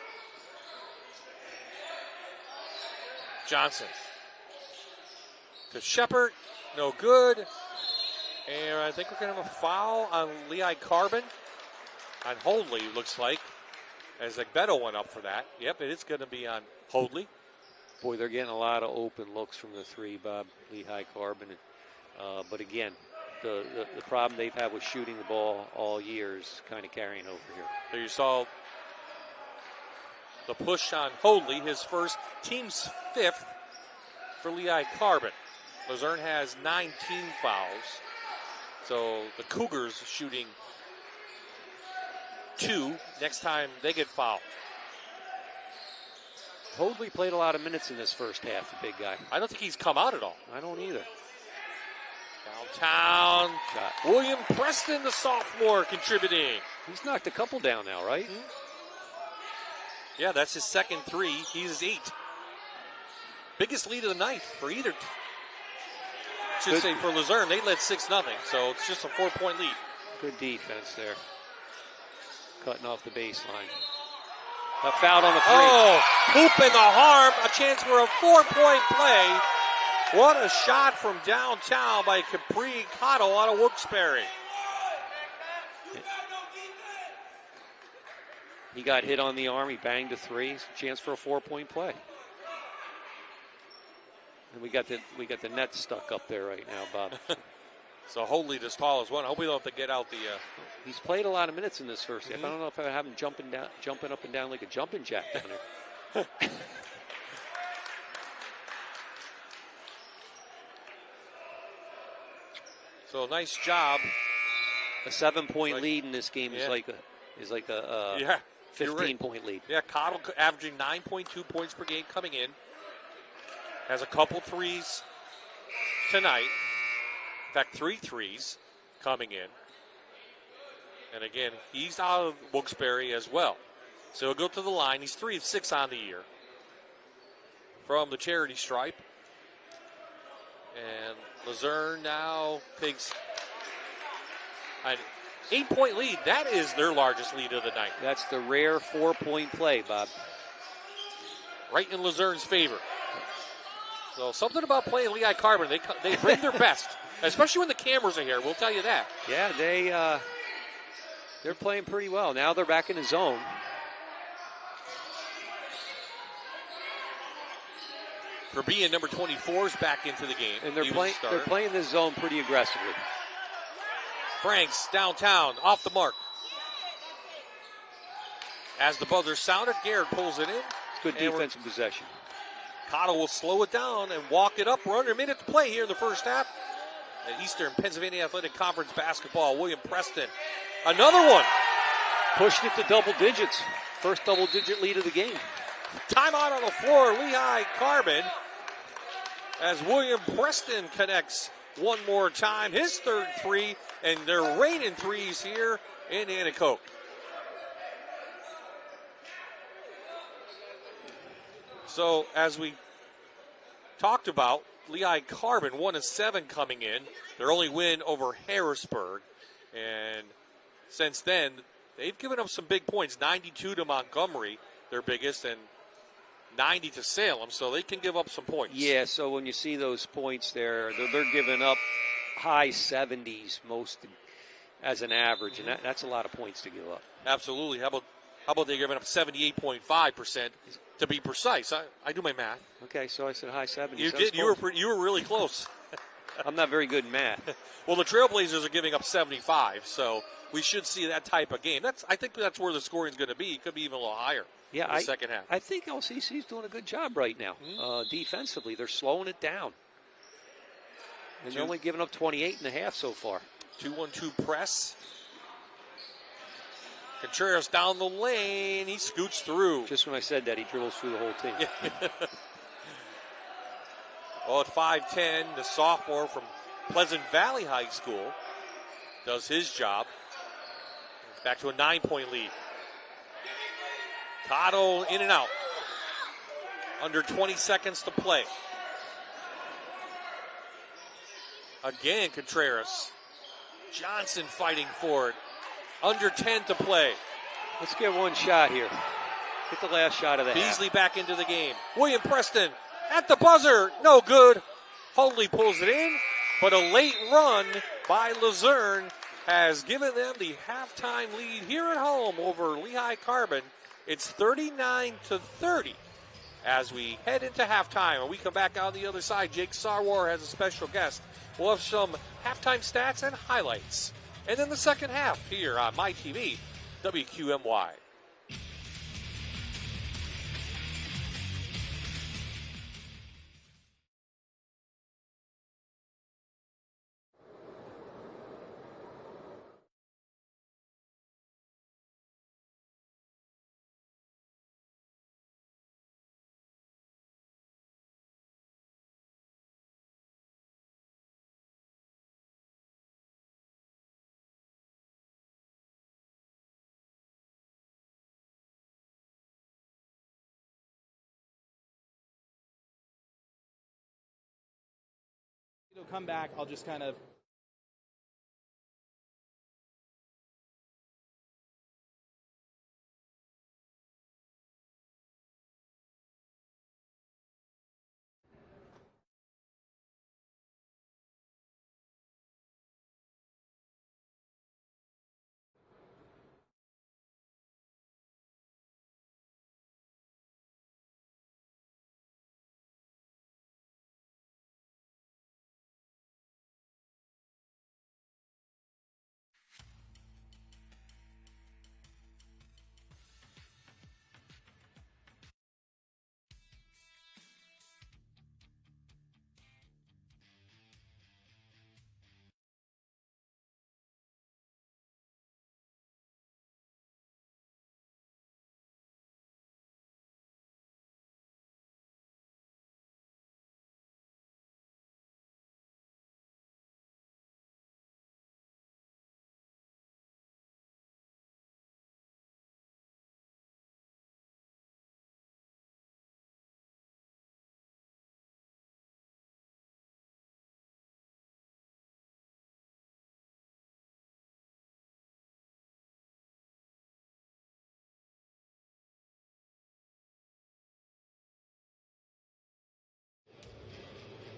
Johnson. To Shepard, no good. And I think we're going to have a foul on Lehigh Carbon. On Hoadley, looks like, as Egbedo went up for that. Yep, it is going to be on Hoadley. Boy, they're getting a lot of open looks from the 3, Bob, Lehigh Carbon. But again, the problem they've had with shooting the ball all year is kind of carrying over here. So you saw the push on Hoadley, his first, team's 5th for Lehigh Carbon. Luzerne has 19 fouls. So the Cougars shooting 2 next time they get fouled. Hoadley played a lot of minutes in this first half, the big guy. I don't think he's come out at all. I don't either. Downtown. Shot. William Preston, the sophomore, contributing. He's knocked a couple down now, right? Mm-hmm. Yeah, that's his second 3. He's 8. Biggest lead of the night for either. Should say for Luzerne, they led 6-0, so it's just a 4-point lead. Good defense there. Cutting off the baseline. A foul on the 3. Oh, hoop in the harm. A chance for a 4-point play. What a shot from downtown by Capri Cotto out of Wilkes-Barre. He got hit on the arm. He banged a 3. Chance for a 4-point play. And we got the net stuck up there right now, Bob. So Hoadley, the tallest one. I hope we don't have to get out the. He's played a lot of minutes in this first half. I don't know if I have him jumping up and down like a jumping jack down there. So nice job. A 7-point lead in this game is like a 15-point lead. Yeah, Cottle averaging 9.2 points per game coming in. Has a couple threes tonight. In fact, 3 threes coming in. And again, he's out of Wilkes-Barre as well. So he'll go to the line. He's 3 of 6 on the year from the charity stripe. And Luzerne now takes an 8-point lead. That is their largest lead of the night. That's the rare 4-point play, Bob. Right in Luzerne's favor. So something about playing Lehigh Carbon. They bring their best, especially when the cameras are here. We'll tell you that. Yeah, they're playing pretty well. Now they're back in the zone. For being number 24 is back into the game. And they're playing this zone pretty aggressively. Franks downtown, off the mark. As the buzzer sounded, Garrett pulls it in. It's good defensive possession. Cottle will slow it down and walk it up. We're under a minute to play here in the first half. At Eastern Pennsylvania Athletic Conference basketball, William Preston. Another one. Pushed it to double digits. First double-digit lead of the game. Timeout on the floor, Lehigh Carbon. As William Preston connects one more time. His third 3, and they're raining threes here in Anacoke. So, as we talked about, Lehigh Carbon 1 of 7 coming in. Their only win over Harrisburg. And since then, they've given up some big points. 92 to Montgomery, their biggest, and 90 to Salem, so they can give up some points. Yeah, so when you see those points there, they're giving up high 70s most as an average, and that's a lot of points to give up. Absolutely. How about they giving up 78.5% to be precise? I do my math. Okay, so I said high 70s. You did. You were really close. I'm not very good in math. Well, the Trailblazers are giving up 75, so we should see that type of game. I think that's where the scoring is going to be. It could be even a little higher. Yeah, in the second half. I think LCC's doing a good job right now. Defensively, they're slowing it down. And they're only giving up 28 and a half so far. 2-1-2 press. Contreras down the lane. He scoots through. Just when I said that, he dribbles through the whole team. Well, at 5'10", the sophomore from Pleasant Valley High School does his job. Back to a 9-point lead. Cottle in and out. Under 20 seconds to play. Again, Contreras. Johnson fighting for it. Under 10 to play. Let's get one shot here. Get the last shot of the half. Beasley back into the game. William Preston at the buzzer. No good. Hoadley pulls it in, but a late run by Luzerne has given them the halftime lead here at home over Lehigh Carbon. It's 39-30 as we head into halftime. When we come back on the other side, Jake Sarwar has a special guest. We'll have some halftime stats and highlights. And then the second half here on MyTV WQMY. Come back, I'll just kind of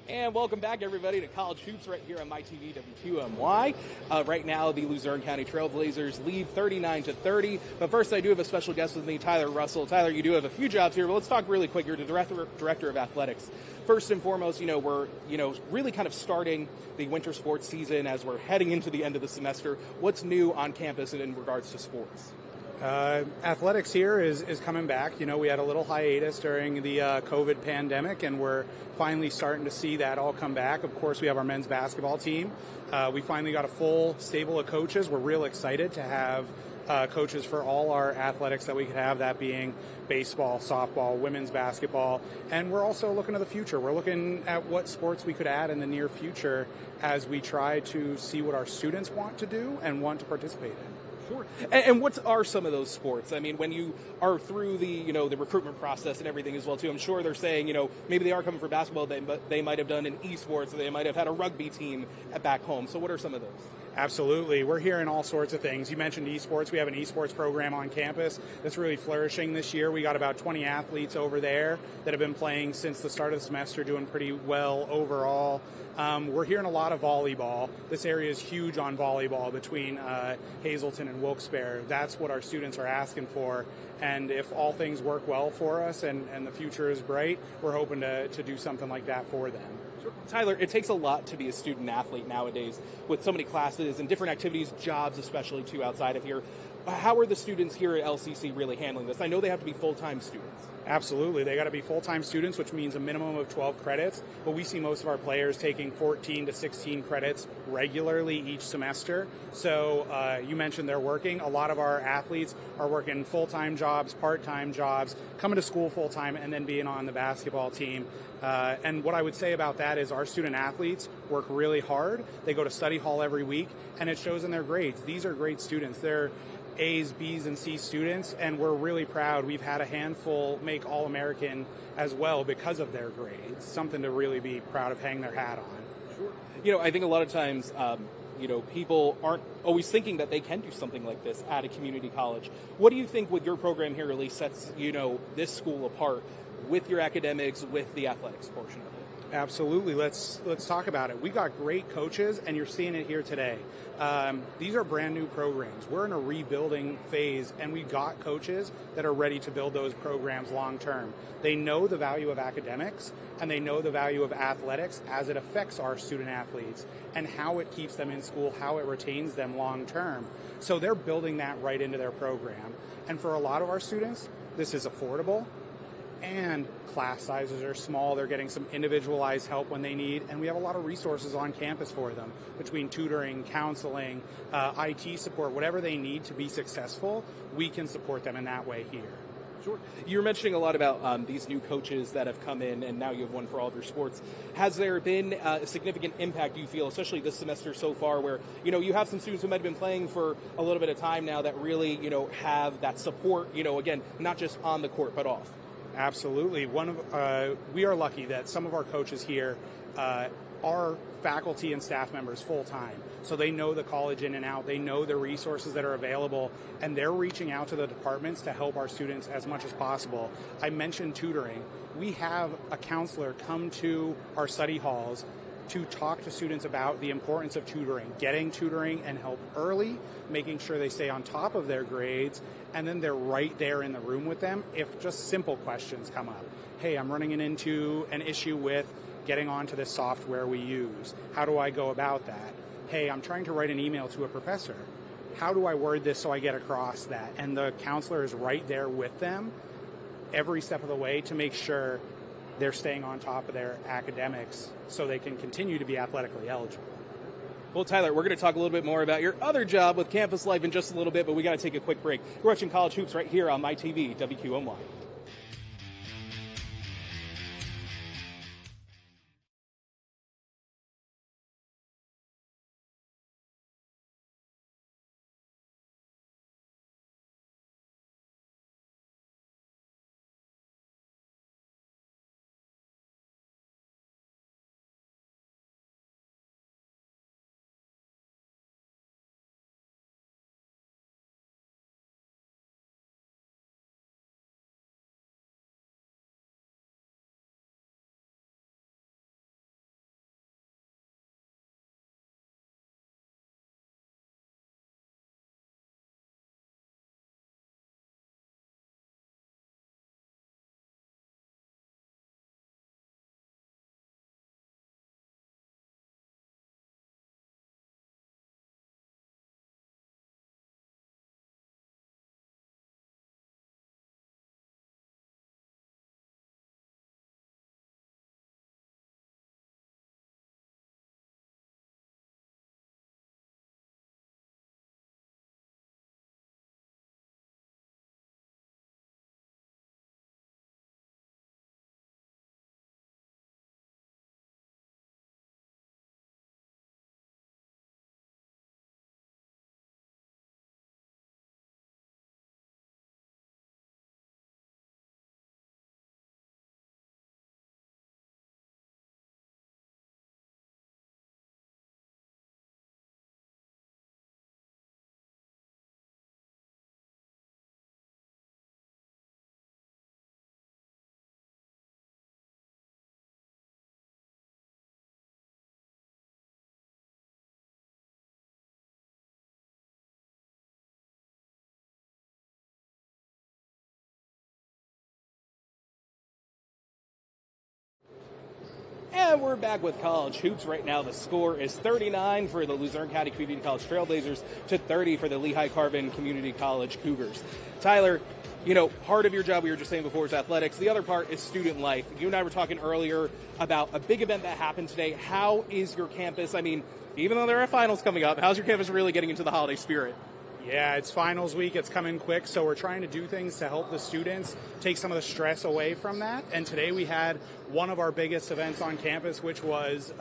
And welcome back, everybody, to College Hoops right here on MyTV WQMY. Right now, the Luzerne County Trailblazers lead 39-30. But first, I do have a special guest with me, Tyler Russell. Tyler, you do have a few jobs here, but let's talk really quick. You're the director of athletics. First and foremost, we're really kind of starting the winter sports season as we're heading into the end of the semester. What's new on campus in regards to sports? Athletics here is coming back. We had a little hiatus during the COVID pandemic, and we're finally starting to see that all come back. Of course, we have our men's basketball team. We finally got a full stable of coaches. We're real excited to have coaches for all our athletics that we could have, that being baseball, softball, women's basketball. And we're also looking to the future. We're looking at what sports we could add in the near future as we try to see what our students want to do and want to participate in. Sure. And what are some of those sports? I mean, when you are through the recruitment process and everything as well, too, I'm sure they're saying, maybe they are coming for basketball, but they might have done an esports, or they might have had a rugby team back home. So what are some of those? Absolutely. We're hearing all sorts of things. You mentioned esports. We have an esports program on campus that's really flourishing this year. We got about 20 athletes over there that have been playing since the start of the semester, doing pretty well overall. We're hearing a lot of volleyball. This area is huge on volleyball between Hazleton and wilkes-barre. That's what our students are asking for. And if all things work well for us and the future is bright, we're hoping to do something like that for them. Tyler, it takes a lot to be a student athlete nowadays with so many classes and different activities, jobs especially too outside of here. How are the students here at LCC really handling this? I know they have to be full-time students. Absolutely. They got to be full-time students, which means a minimum of 12 credits. But we see most of our players taking 14 to 16 credits regularly each semester. So you mentioned they're working. A lot of our athletes are working full-time jobs, part-time jobs, coming to school full-time, and then being on the basketball team. And what I would say about that is our student athletes work really hard. They go to study hall every week, and it shows in their grades. These are great students. They're A's, B's, and C students, and we're really proud. We've had a handful make All-American as well because of their grades. Something to really be proud of, hang their hat on. Sure. I think a lot of times, people aren't always thinking that they can do something like this at a community college. What do you think with your program here really sets, this school apart with your academics, with the athletics portion of it? Absolutely. Let's talk about it. We got great coaches, and you're seeing it here today. These are brand new programs. We're in a rebuilding phase, and we got coaches that are ready to build those programs long term. They know the value of academics, and they know the value of athletics as it affects our student athletes and how it keeps them in school, how it retains them long term. So they're building that right into their program. And for a lot of our students, this is affordable. And class sizes are small. They're getting some individualized help when they need, and we have a lot of resources on campus for them between tutoring, counseling, IT support, whatever they need to be successful. We can support them in that way here. Sure. You were mentioning a lot about these new coaches that have come in, and now you have one for all of your sports. Has there been a significant impact, you feel, especially this semester so far, where you have some students who might have been playing for a little bit of time now that really have that support, again, not just on the court but off? Absolutely. We are lucky that some of our coaches here are faculty and staff members full-time. So they know the college in and out. They know the resources that are available, and they're reaching out to the departments to help our students as much as possible. I mentioned tutoring. We have a counselor come to our study halls to talk to students about the importance of tutoring, getting tutoring and help early, making sure they stay on top of their grades, and then they're right there in the room with them if just simple questions come up. Hey, I'm running into an issue with getting onto this software we use. How do I go about that? Hey, I'm trying to write an email to a professor. How do I word this so I get across that? And the counselor is right there with them every step of the way to make sure they're staying on top of their academics so they can continue to be athletically eligible. Well, Tyler, we're going to talk a little bit more about your other job with campus life in just a little bit, but we got to take a quick break. We're watching College Hoops right here on MyTV WQMY. And we're back with college hoops right now. The score is 39 for the Luzerne County Community College Trailblazers to 30 for the Lehigh Carbon Community College Cougars. Tyler, you know, part of your job, we were just saying before, is athletics. The other part is student life. You and I were talking earlier about a big event that happened today. How is your campus? I mean, even though there are finals coming up, how's your campus really getting into the holiday spirit? Yeah, it's finals week. It's coming quick, so we're trying to do things to help the students take some of the stress away from that. And today we had one of our biggest events on campus, which was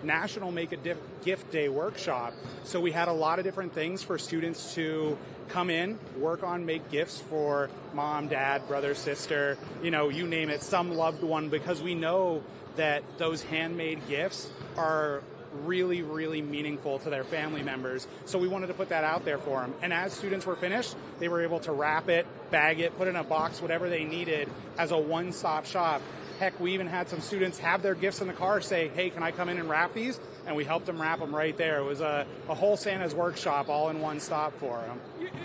National Make a Gift Day workshop. So we had a lot of different things for students to come in, work on, make gifts for mom, dad, brother, sister, you know, you name it, some loved one, because we know that those handmade gifts are really, really meaningful to their family members. So we wanted to put that out there for them. And as students were finished, they were able to wrap it, bag it, put it in a box, whatever they needed as a one-stop shop. Heck, we even had some students have their gifts in the car, say, hey, can I come in and wrap these? And we helped them wrap them right there. It was a whole Santa's workshop all in one stop for them.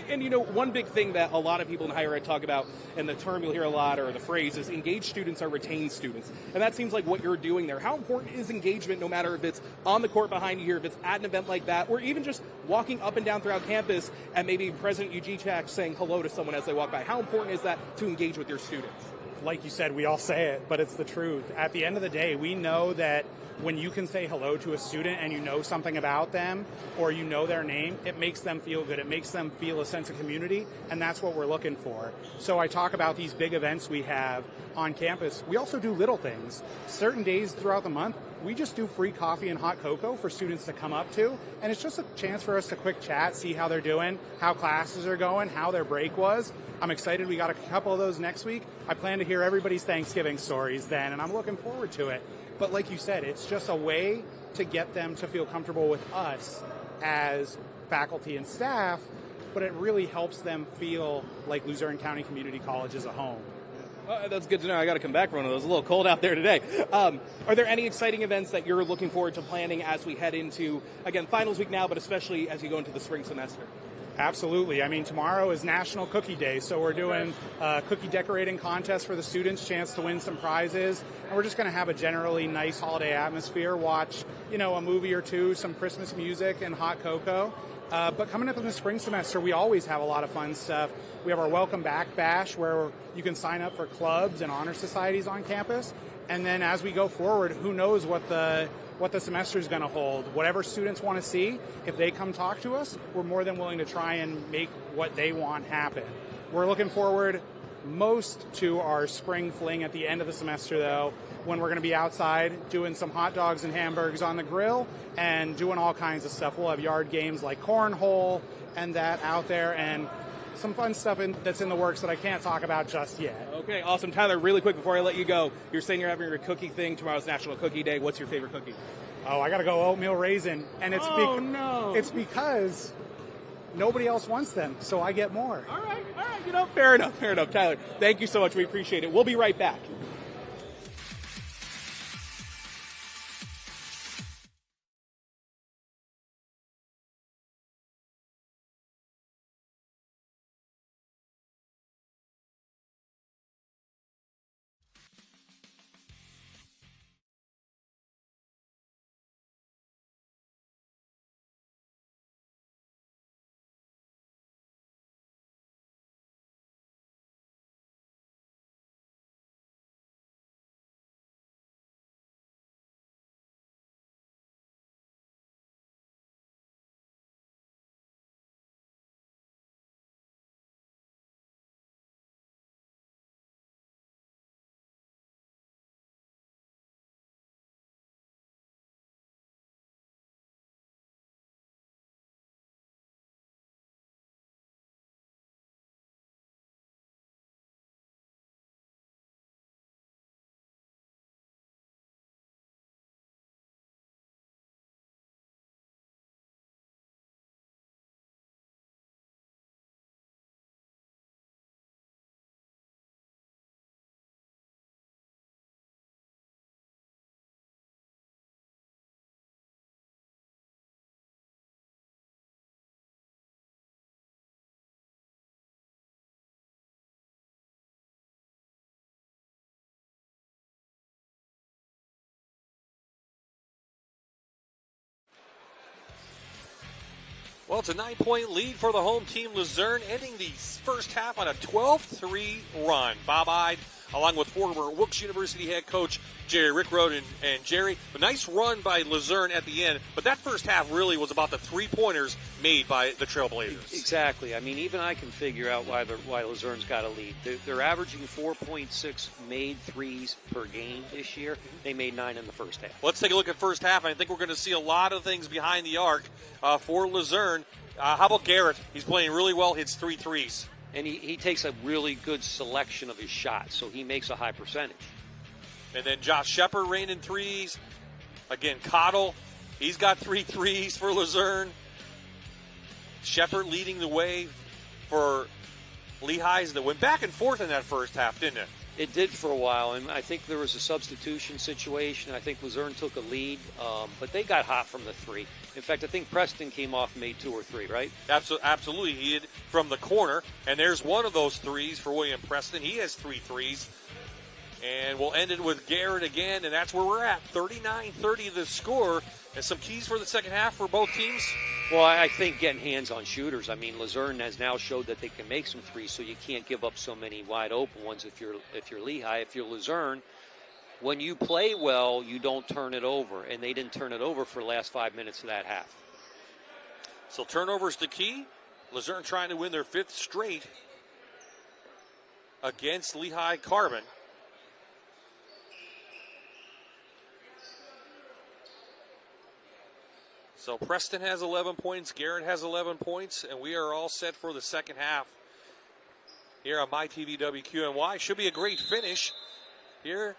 And, you know, one big thing that a lot of people in higher ed talk about, and the term you'll hear a lot, or the phrase, is engaged students are retained students. And that seems like what you're doing there. How important is engagement, no matter if it's on the court behind you here, if it's at an event like that, or even just walking up and down throughout campus and maybe President Ujicic saying hello to someone as they walk by? How important is that to engage with your students? Like you said, we all say it, but it's the truth. At the end of the day, we know that when you can say hello to a student and you know something about them or you know their name, it makes them feel good. It makes them feel a sense of community, and that's what we're looking for. So I talk about these big events we have on campus. We also do little things. Certain days throughout the month, we just do free coffee and hot cocoa for students to come up to, and it's just a chance for us to quick chat, see how they're doing, how classes are going, how their break was. I'm excited. We got a couple of those next week. I plan to hear everybody's Thanksgiving stories then, and I'm looking forward to it. But like you said, it's just a way to get them to feel comfortable with us as faculty and staff, but it really helps them feel like Luzerne County Community College is a home. That's good to know. I got to come back for one of those. A little cold out there today. Are there any exciting events that you're looking forward to planning as we head into, again, finals week now, but especially as you go into the spring semester? Absolutely. I mean, tomorrow is National Cookie Day, so we're doing a cookie decorating contest for the students, chance to win some prizes, and we're just going to have a generally nice holiday atmosphere, watch, you know, a movie or two, some Christmas music and hot cocoa. But coming up in the spring semester, we always have a lot of fun stuff. We have our Welcome Back Bash, where you can sign up for clubs and honor societies on campus. And then as we go forward, who knows what the semester is going to hold. Whatever students want to see, if they come talk to us, we're more than willing to try and make what they want happen. We're looking forward most to our spring fling at the end of the semester, though, when we're going to be outside doing some hot dogs and hamburgers on the grill and doing all kinds of stuff. We'll have yard games like cornhole and that out there, and some fun stuff that's in the works that I can't talk about just yet. Okay, awesome. Tyler, really quick before I let you go, you're saying you're having your cookie thing. Tomorrow's National Cookie Day. What's your favorite cookie? Oh, I got to go oatmeal raisin. And it's no. It's because nobody else wants them, so I get more. All right. You know, fair enough. Tyler, thank you so much. We appreciate it. We'll be right back. Well, it's a 9-point lead for the home team, Luzerne, ending the first half on a 12-3 run. Bob Ide, along with former Wilkes University head coach Jerry Rickroad and Jerry. A nice run by Luzerne at the end, but that first half really was about the three-pointers made by the Trailblazers. Exactly. I mean, even I can figure out why Luzerne's got a lead. They're averaging 4.6 made threes per game this year. They made 9 in the first half. Let's take a look at first half. I think we're going to see a lot of things behind the arc for Luzerne. How about Garrett? He's playing really well, hits 3 threes. And he takes a really good selection of his shots, so he makes a high percentage. And then Josh Shepard raining threes. Again, Cottle, he's got 3 threes for Luzerne. Shepard leading the way for Lehigh's that went back and forth in that first half, didn't it? It did for a while, and I think there was a substitution situation. I think Luzerne took a lead, but they got hot from the 3. In fact, I think Preston came off and made 2 or 3, right? Absolutely. He hit from the corner, and there's one of those threes for William Preston. He has 3 threes. And we'll end it with Garrett again, and that's where we're at. 39-30 the score. And some keys for the second half for both teams? Well, I think getting hands on shooters. I mean, Luzerne has now showed that they can make some threes, so you can't give up so many wide open ones if you're Lehigh. If you're Luzerne, when you play well, you don't turn it over, and they didn't turn it over for the last 5 minutes of that half. So turnovers the key. Luzerne trying to win their 5th straight against Lehigh Carbon. So Preston has 11 points, Garrett has 11 points, and we are all set for the second half here on MyTV WQMY. Should be a great finish here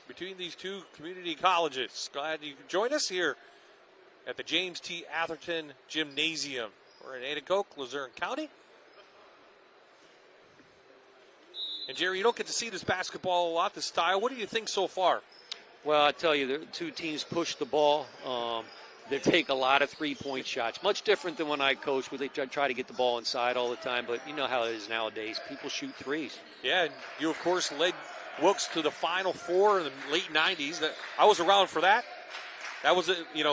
between these two community colleges. Glad you could join us here at the James T. Atherton Gymnasium. We're in Anacoke, Luzerne County. And Jerry, you don't get to see this basketball a lot, this style. What do you think so far? Well, I tell you, the two teams push the ball. They take a lot of three-point shots. Much different than when I coached, where they try to get the ball inside all the time. But you know how it is nowadays. People shoot threes. Yeah, and you, of course, led Wilkes to the Final Four in the late 90s. I was around for that. That was,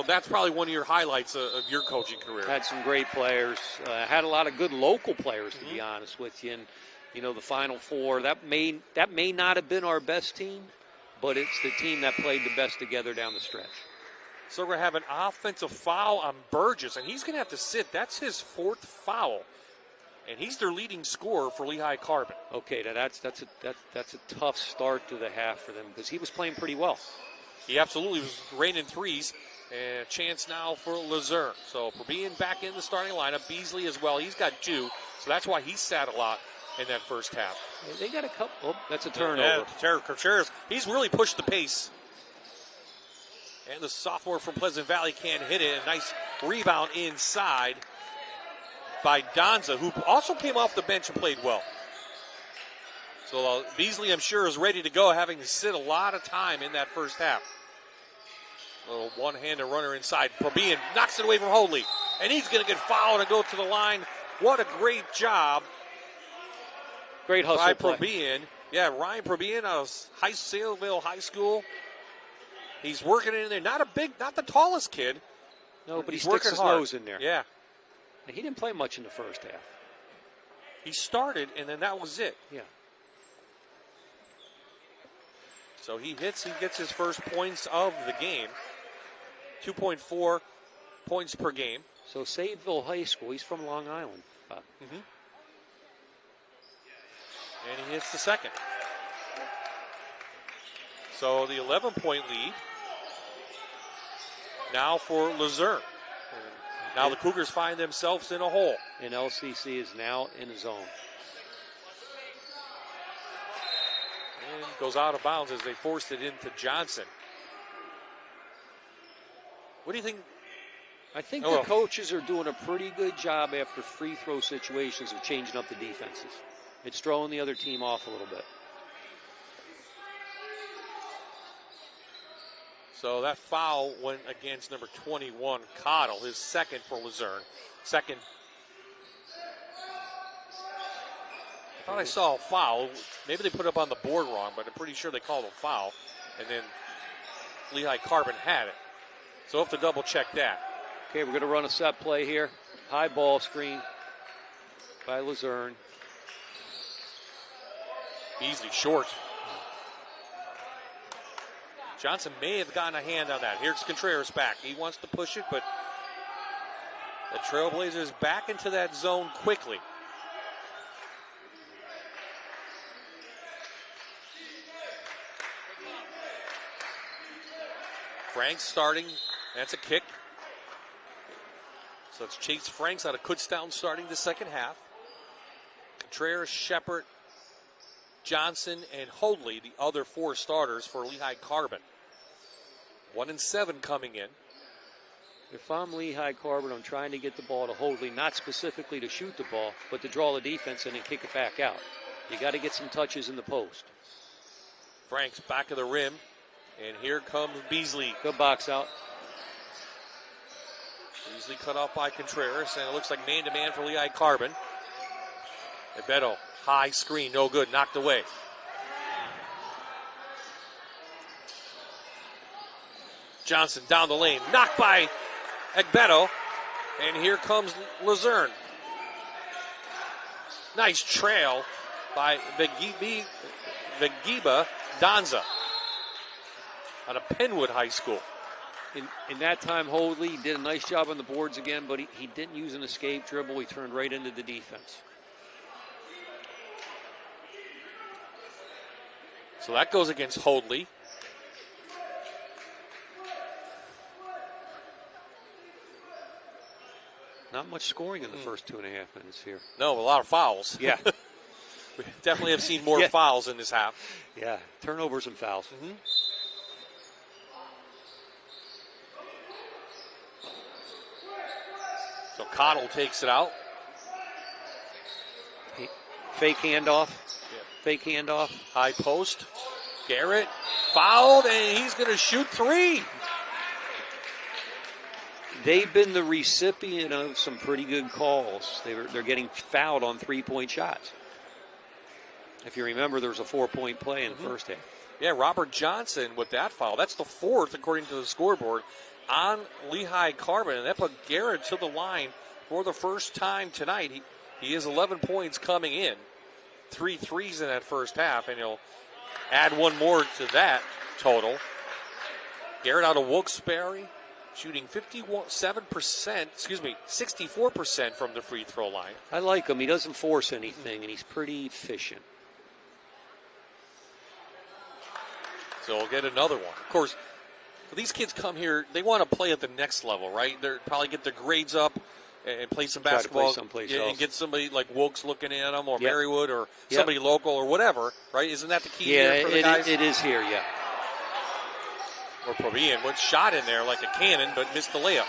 that's probably one of your highlights of your coaching career. Had some great players. Had a lot of good local players, to be honest with you. And, the Final Four, that may not have been our best team, but it's the team that played the best together down the stretch. So we're going to have an offensive foul on Burgess, and he's going to have to sit. That's his 4th foul, and he's their leading scorer for Lehigh Carbon. Okay, that's a tough start to the half for them because he was playing pretty well. He absolutely was raining threes, and a chance now for Luzerne. So for being back in the starting lineup, Beasley as well. He's got 2, so that's why he sat a lot in that first half. They got a couple. Oh, that's a turnover. Yeah, Cougars. He's really pushed the pace. And the sophomore from Pleasant Valley can't hit it. A nice rebound inside by Donza, who also came off the bench and played well. So Beasley, I'm sure, is ready to go, having to sit a lot of time in that first half. A little one-handed runner inside. Probian knocks it away from Hoadley. And he's going to get fouled and go to the line. What a great job. Great hustle by play. Probian. Yeah, Ryan Probian out of Saleville High School. He's working in there. Not the tallest kid. No, but he's he sticks his hard. nose in there. Yeah. He didn't play much in the first half. He started, and then that was it. Yeah. So he gets his first points of the game. 2.4 points per game. So Saleville High School, he's from Long Island. And he hits the second. So the 11-point lead now for Luzerne. Now the Cougars find themselves in a hole. And LCC is now in a zone. And goes out of bounds as they forced it into Johnson. What do you think? I think the coaches are doing a pretty good job after free throw situations of changing up the defenses. It's throwing the other team off a little bit. So that foul went against number 21, Cottle, his second for Luzerne. Second. I thought I saw a foul. Maybe they put it up on the board wrong, but I'm pretty sure they called a foul. And then Lehigh Carbon had it. So we'll have to double check that. Okay, we're going to run a set play here. High ball screen by Luzerne. Beasley short. Johnson may have gotten a hand on that. Here's Contreras back. He wants to push it, but the Trailblazers back into that zone quickly. Franks starting. That's a kick. So it's Chase Franks out of Kutztown starting the second half. Contreras, Shepard, Johnson, and Hoadley, the other four starters for Lehigh Carbon. 1 and 7 coming in. If I'm Lehigh Carbon, I'm trying to get the ball to Hoadley, not specifically to shoot the ball, but to draw the defense and then kick it back out. You got to get some touches in the post. Franks back of the rim, and here comes Beasley. Good box out. Beasley cut off by Contreras, and it looks like man-to-man for Lehigh Carbon. Beto, high screen, no good, knocked away. Johnson down the lane, knocked by Egbeto, and here comes Luzerne. Nice trail by Vegiba Danza out of Penwood High School. In that time, Hoadley did a nice job on the boards again, but he didn't use an escape dribble. He turned right into the defense. So that goes against Hoadley. Not much scoring in the first 2.5 minutes here. No, a lot of fouls. Yeah. We definitely have seen more fouls in this half. Yeah, turnovers and fouls. Mm-hmm. So Cottle takes it out. Fake handoff. Fake handoff. High post. Garrett fouled, and he's going to shoot three. They've been the recipient of some pretty good calls. They're getting fouled on 3-point shots. If you remember, there was a 4-point play in the first half. Yeah, Robert Johnson with that foul. That's the fourth, according to the scoreboard, on Lehigh Carbon. And that put Garrett to the line for the first time tonight. He has 11 points coming in. 3 threes in that first half, and he'll add one more to that total. Garrett out of Wilkes-Barre, shooting 64% from the free throw line. I like him. He doesn't force anything, and he's pretty efficient. So we'll get another one. Of course, these kids come here, they want to play at the next level, right? They're probably get their grades up and play some basketball. And get somebody like Wilkes looking at them, or Marywood, or somebody local, or whatever, right? Isn't that the key here for the guys? It is here, yeah. Or Provian went shot in there like a cannon, but missed the layup.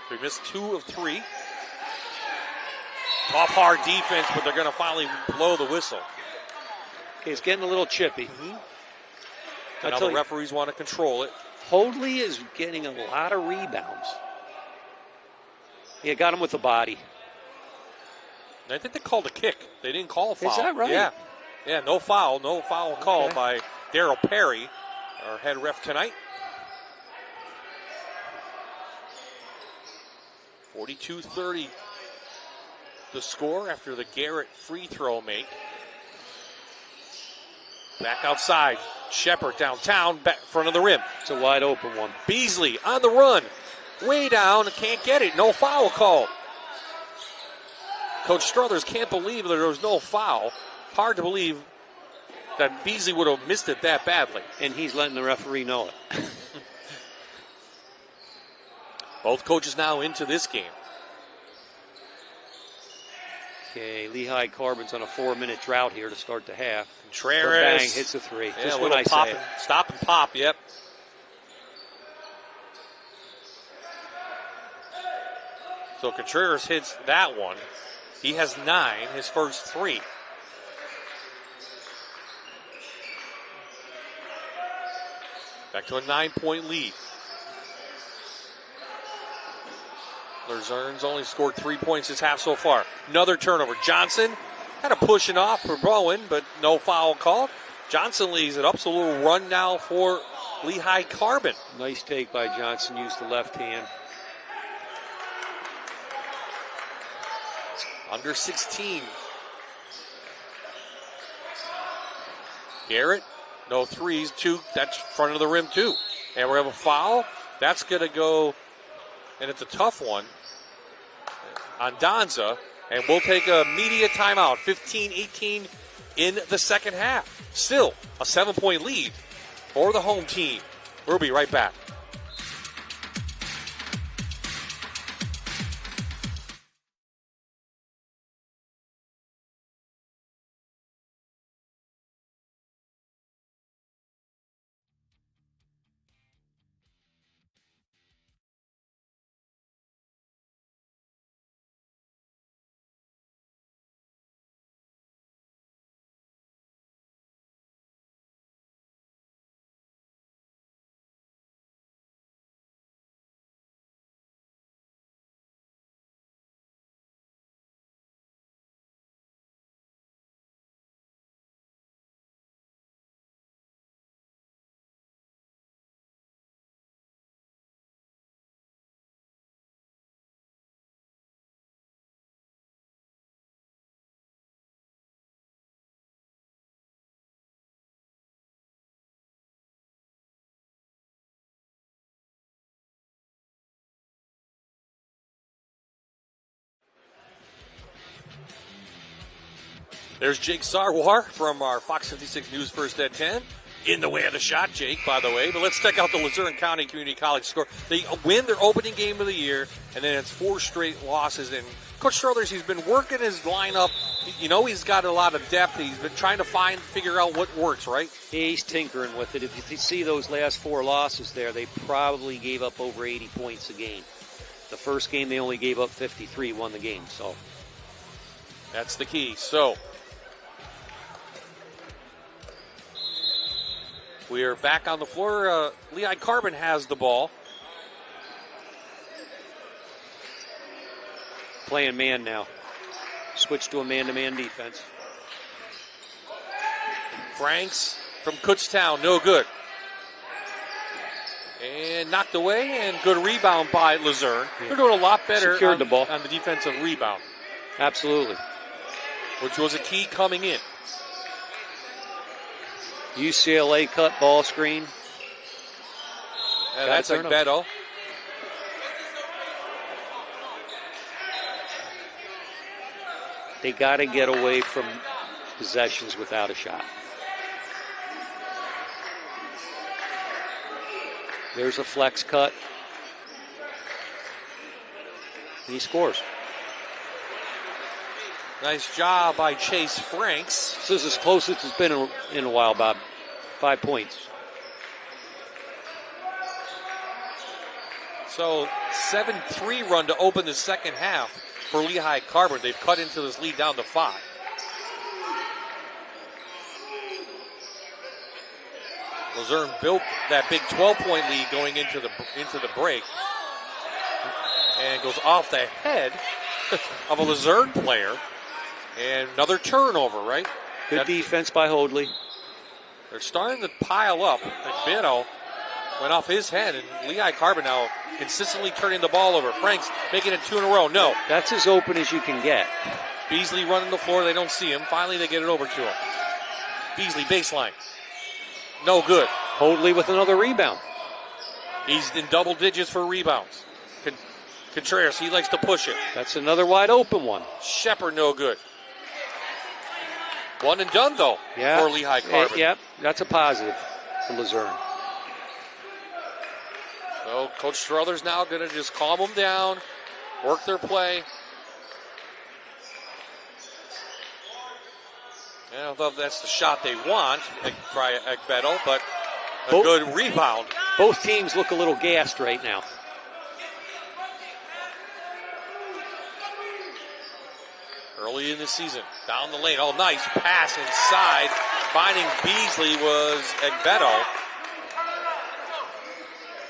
So he missed 2 of 3. Tough, hard defense, but they're going to finally blow the whistle. Okay, it's getting a little chippy. And now the referees want to control it. Hoadley is getting a lot of rebounds. He got him with the body. I think they called a kick. They didn't call a foul. Is that right? Yeah, no foul. No foul called by Darryl Perry, our head ref tonight. 42-30 the score after the Garrett free throw make. Back outside. Shepard downtown, back front of the rim. It's a wide open one. Beasley on the run. Way down, can't get it. No foul call. Coach Struthers can't believe that there was no foul. Hard to believe that Beasley would have missed it that badly. And he's letting the referee know it. Both coaches now into this game. Okay, Lehigh Carbon's on a 4-minute drought here to start the half. Contreras bang, hits a 3. Yeah, Just when I say it. Stop and pop, yep. So Contreras hits that one. He has 9, his first 3. Back to a 9-point lead. Luzerne's only scored 3 points this half so far. Another turnover. Johnson kind of pushing off for Bowen, but no foul called. Johnson leaves it up, so a little run now for Lehigh Carbon. Nice take by Johnson, used the left hand. Under 16. Garrett, no threes, 2. That's front of the rim, too. And we have a foul. That's going to go, and it's a tough one, on Donza. And we'll take a media timeout, 15-18 in the second half. Still a 7-point lead for the home team. We'll be right back. There's Jake Sarwar from our Fox 56 News First at 10. In the way of the shot, Jake, by the way. But let's check out the Luzerne County Community College score. They win their opening game of the year, and then it's 4 straight losses. And Coach Struthers, he's been working his lineup. You know, he's got a lot of depth. He's been trying to figure out what works, right? He's tinkering with it. If you see those last 4 losses there, they probably gave up over 80 points a game. The first game, they only gave up 53, won the game. So that's the key. So we are back on the floor. Lehigh Carbon has the ball. Playing man now. Switch to a man-to-man defense. Franks from Kutztown, no good. And knocked away, and good rebound by Luzerne. Yeah. They're doing a lot better Secured the ball on the defensive rebound. Absolutely. Which was a key coming in. UCLA cut ball screen. And that's like Beto. They got to get away from possessions without a shot. There's a flex cut. And he scores. Nice job by Chase Franks. This is as close as it's been in a while, Bob. 5 points. So 7-3 run to open the second half for Lehigh Carbon. They've cut into this lead down to 5. Luzerne built that big 12-point lead going into the break, and goes off the head of a Luzerne player. And another turnover, right? Good defense by Hoadley. They're starting to pile up. Beto went off his head, and Lehigh Carbon now consistently turning the ball over. Franks making it 2 in a row. No. That's as open as you can get. Beasley running the floor. They don't see him. Finally, they get it over to him. Beasley, baseline. No good. Hoadley with another rebound. He's in double digits for rebounds. Contreras, he likes to push it. That's another wide open one. Shepard, no good. One and done, though, for Lehigh Carbon. Yep, that's a positive for Luzerne. So Coach Struthers now going to just calm them down, work their play. I don't know if that's the shot they want, Ekbeto, but a good rebound. Both teams look a little gassed right now. Early in the season, down the lane. Oh, nice pass inside. Finding Beasley was Ekbeto.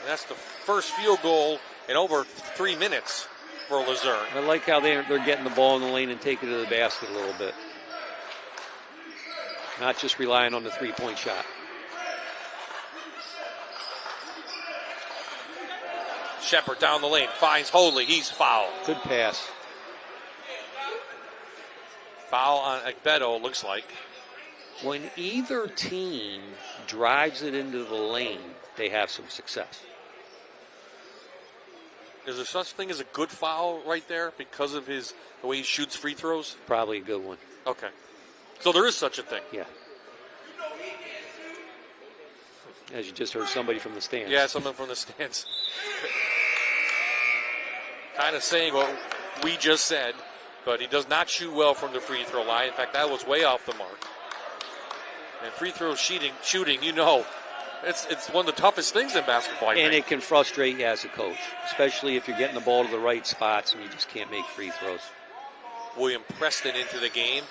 And that's the first field goal in over 3 minutes for Luzerne. I like how they're getting the ball in the lane and taking it to the basket a little bit. Not just relying on the three-point shot. Shepard down the lane, finds Hoadley. He's fouled. Good pass. Foul on Agbedo, looks like. When either team drives it into the lane, they have some success. Is there such thing as a good foul right there because of the way he shoots free throws? Probably a good one. Okay. So there is such a thing. Yeah. As you just heard somebody from the stands. Yeah, someone from the stands. Kind of saying what we just said, but he does not shoot well from the free throw line. In fact, that was way off the mark. And free throw shooting, it's one of the toughest things in basketball. And it can frustrate you as a coach, especially if you're getting the ball to the right spots and you just can't make free throws. William Preston into the game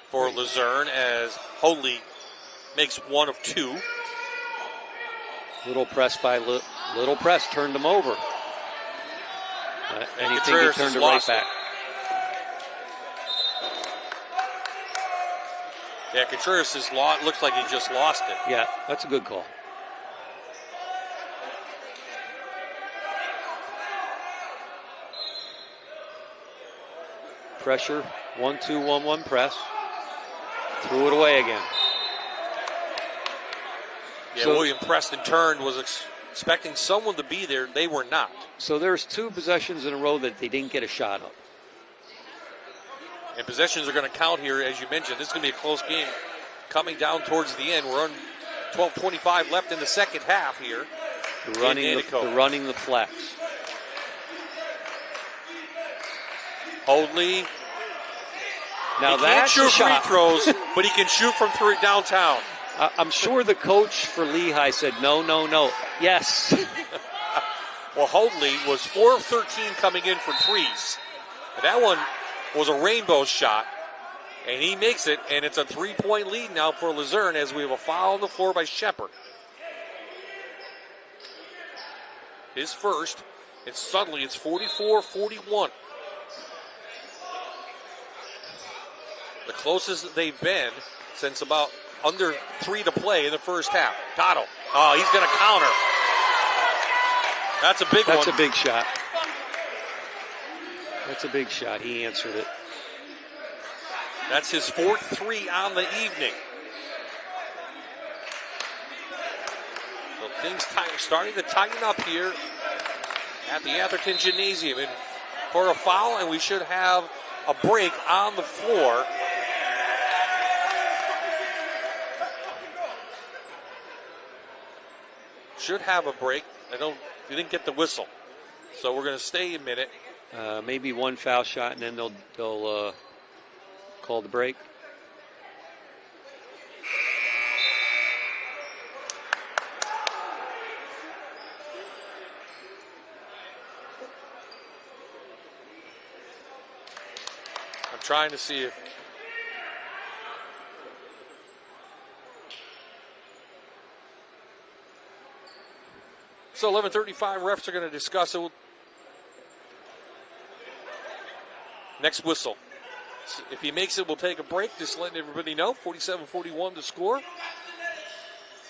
for Luzerne as Hoadley makes one of two. Little press by Little Press turned him over. And he turned it right back. Yeah, Contreras looks like he just lost it. Yeah, that's a good call. Pressure, 1-2-1-1 press. Threw it away again. Yeah, so William Preston turned, was expecting someone to be there. They were not. So there's 2 possessions in a row that they didn't get a shot up. And possessions are going to count here, as you mentioned. This is going to be a close game coming down towards the end. We're on 12:25 left in the second half here. They're running the flex. Hoadley. Now he that's can't shoot free throws, but he can shoot from downtown. I'm sure the coach for Lehigh said, no. Yes. Well, Hoadley was 4 of 13 coming in for threes. And that one was a rainbow shot. And he makes it, and it's a 3-point lead now for Luzerne as we have a foul on the floor by Shepard. His first, and suddenly it's 44-41. The closest they've been since about under 3 to play in the first half. Cotto. Oh, he's going to counter. That's a big one. That's a big shot. That's a big shot. He answered it. That's his 4th 3 on the evening. So things starting to tighten up here at the Atherton Gymnasium. And for a foul, and we should have a break on the floor. Should have a break. You didn't get the whistle. So we're going to stay a minute. Maybe one foul shot, and then they'll call the break. I'm trying to see if so 11:35 refs are going to discuss it. Next whistle. If he makes it, we'll take a break. Just letting everybody know. 47-41 to score.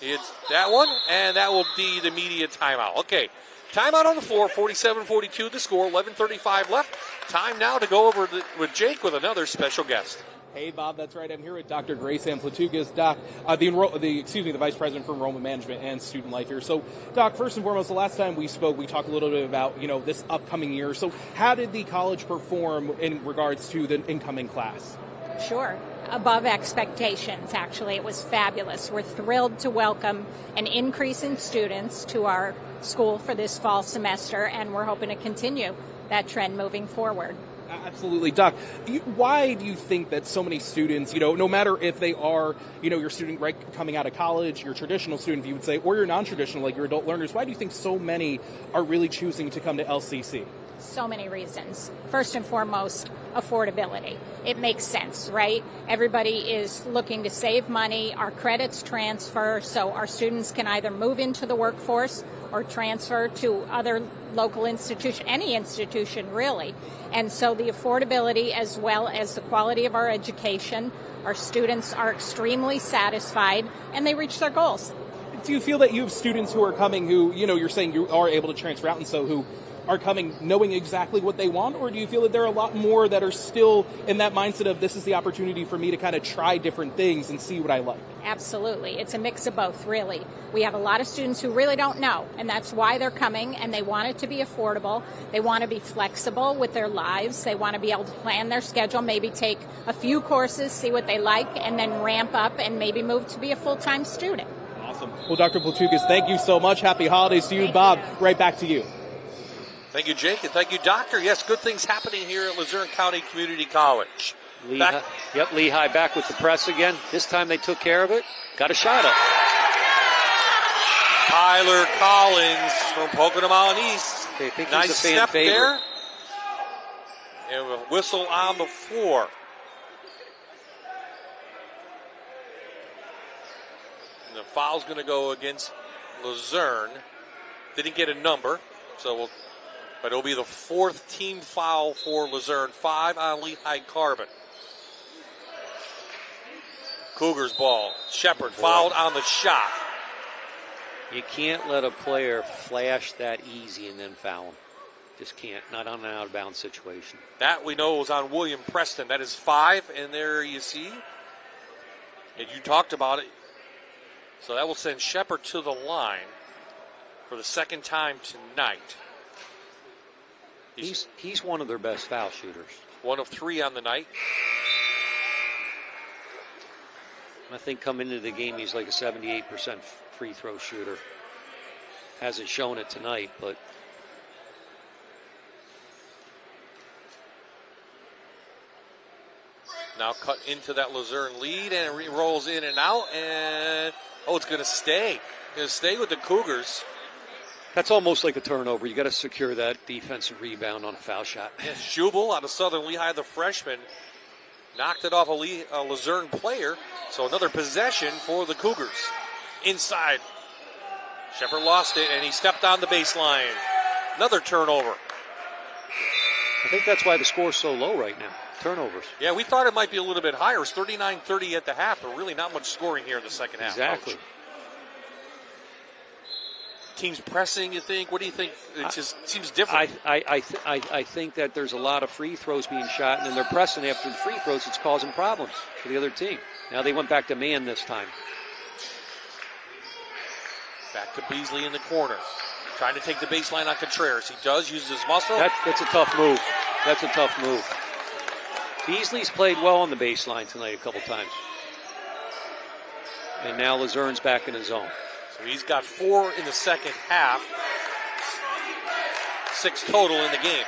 It's that one, and that will be the media timeout. Okay, timeout on the floor. 47-42 to score. 11:35 left. Time now to go over with Jake with another special guest. Hey, Bob, that's right. I'm here with Dr. Grace Amplitugas, Doc, the Vice President for Enrollment Management and Student Life here. So, Doc, first and foremost, the last time we spoke, we talked a little bit about, this upcoming year. So how did the college perform in regards to the incoming class? Sure. Above expectations, actually. It was fabulous. We're thrilled to welcome an increase in students to our school for this fall semester, and we're hoping to continue that trend moving forward. Absolutely. Doc, why do you think that so many students, no matter if they are, your student right coming out of college, your traditional student, if you would say, or your non-traditional, like your adult learners, why do you think so many are really choosing to come to LCC? So many reasons. First and foremost, affordability. It makes sense, right? Everybody is looking to save money. Our credits transfer, so our students can either move into the workforce or transfer to other local institution, any institution really. And so the affordability as well as the quality of our education, our students are extremely satisfied and they reach their goals. Do you feel that you have students who are coming who, you're saying you are able to transfer out and so who, are coming knowing exactly what they want, or do you feel that there are a lot more that are still in that mindset of this is the opportunity for me to kind of try different things and see what I like? Absolutely. It's a mix of both, really. We have a lot of students who really don't know, and that's why they're coming, and they want it to be affordable. They want to be flexible with their lives. They want to be able to plan their schedule, maybe take a few courses, see what they like, and then ramp up and maybe move to be a full-time student. Awesome. Well, Dr. Platukas, thank you so much. Happy holidays to you. Bob, right back to you. Thank you, Jake, and thank you, Doctor. Yes, good things happening here at Luzerne County Community College. Lehigh back with the press again. This time they took care of it. Got a shot up. Tyler Collins from Pocono Mountain East. Okay, I think nice he's a fan step favorite there. And a whistle on the floor. And the foul's going to go against Luzerne. Didn't get a number, but it'll be the fourth team foul for Luzerne. 5 on Lehigh Carbon. Cougars ball. Shepard fouled on the shot. You can't let a player flash that easy and then foul him. Just can't. Not on an out-of-bounds situation. That we know was on William Preston. That is 5, and there you see. And you talked about it. So that will send Shepard to the line for the second time tonight. He's one of their best foul shooters. 1 of 3 on the night. I think coming into the game, he's like a 78% free throw shooter. Hasn't shown it tonight, but now cut into that Luzerne lead, and it rolls in and out, and it's going to stay. Going to stay with the Cougars. That's almost like a turnover. You got to secure that defensive rebound on a foul shot. Yes, Jubal out of Southern Lehigh, the freshman, knocked it off a Luzerne player. So another possession for the Cougars. Inside. Shepard lost it, and he stepped on the baseline. Another turnover. I think that's why the score's so low right now. Turnovers. Yeah, we thought it might be a little bit higher. It was 39-30 at the half, but really not much scoring here in the second half. Exactly. Coach. Teams pressing, you think? What do you think? It just seems different. I think that there's a lot of free throws being shot, and then they're pressing after the free throws. It's causing problems for the other team. Now they went back to man this time. Back to Beasley in the corner. Trying to take the baseline on Contreras. He does, uses his muscle. That's a tough move. That's a tough move. Beasley's played well on the baseline tonight a couple times. And now Luzerne's back in his zone. So he's got 4 in the second half. 6 total in the game.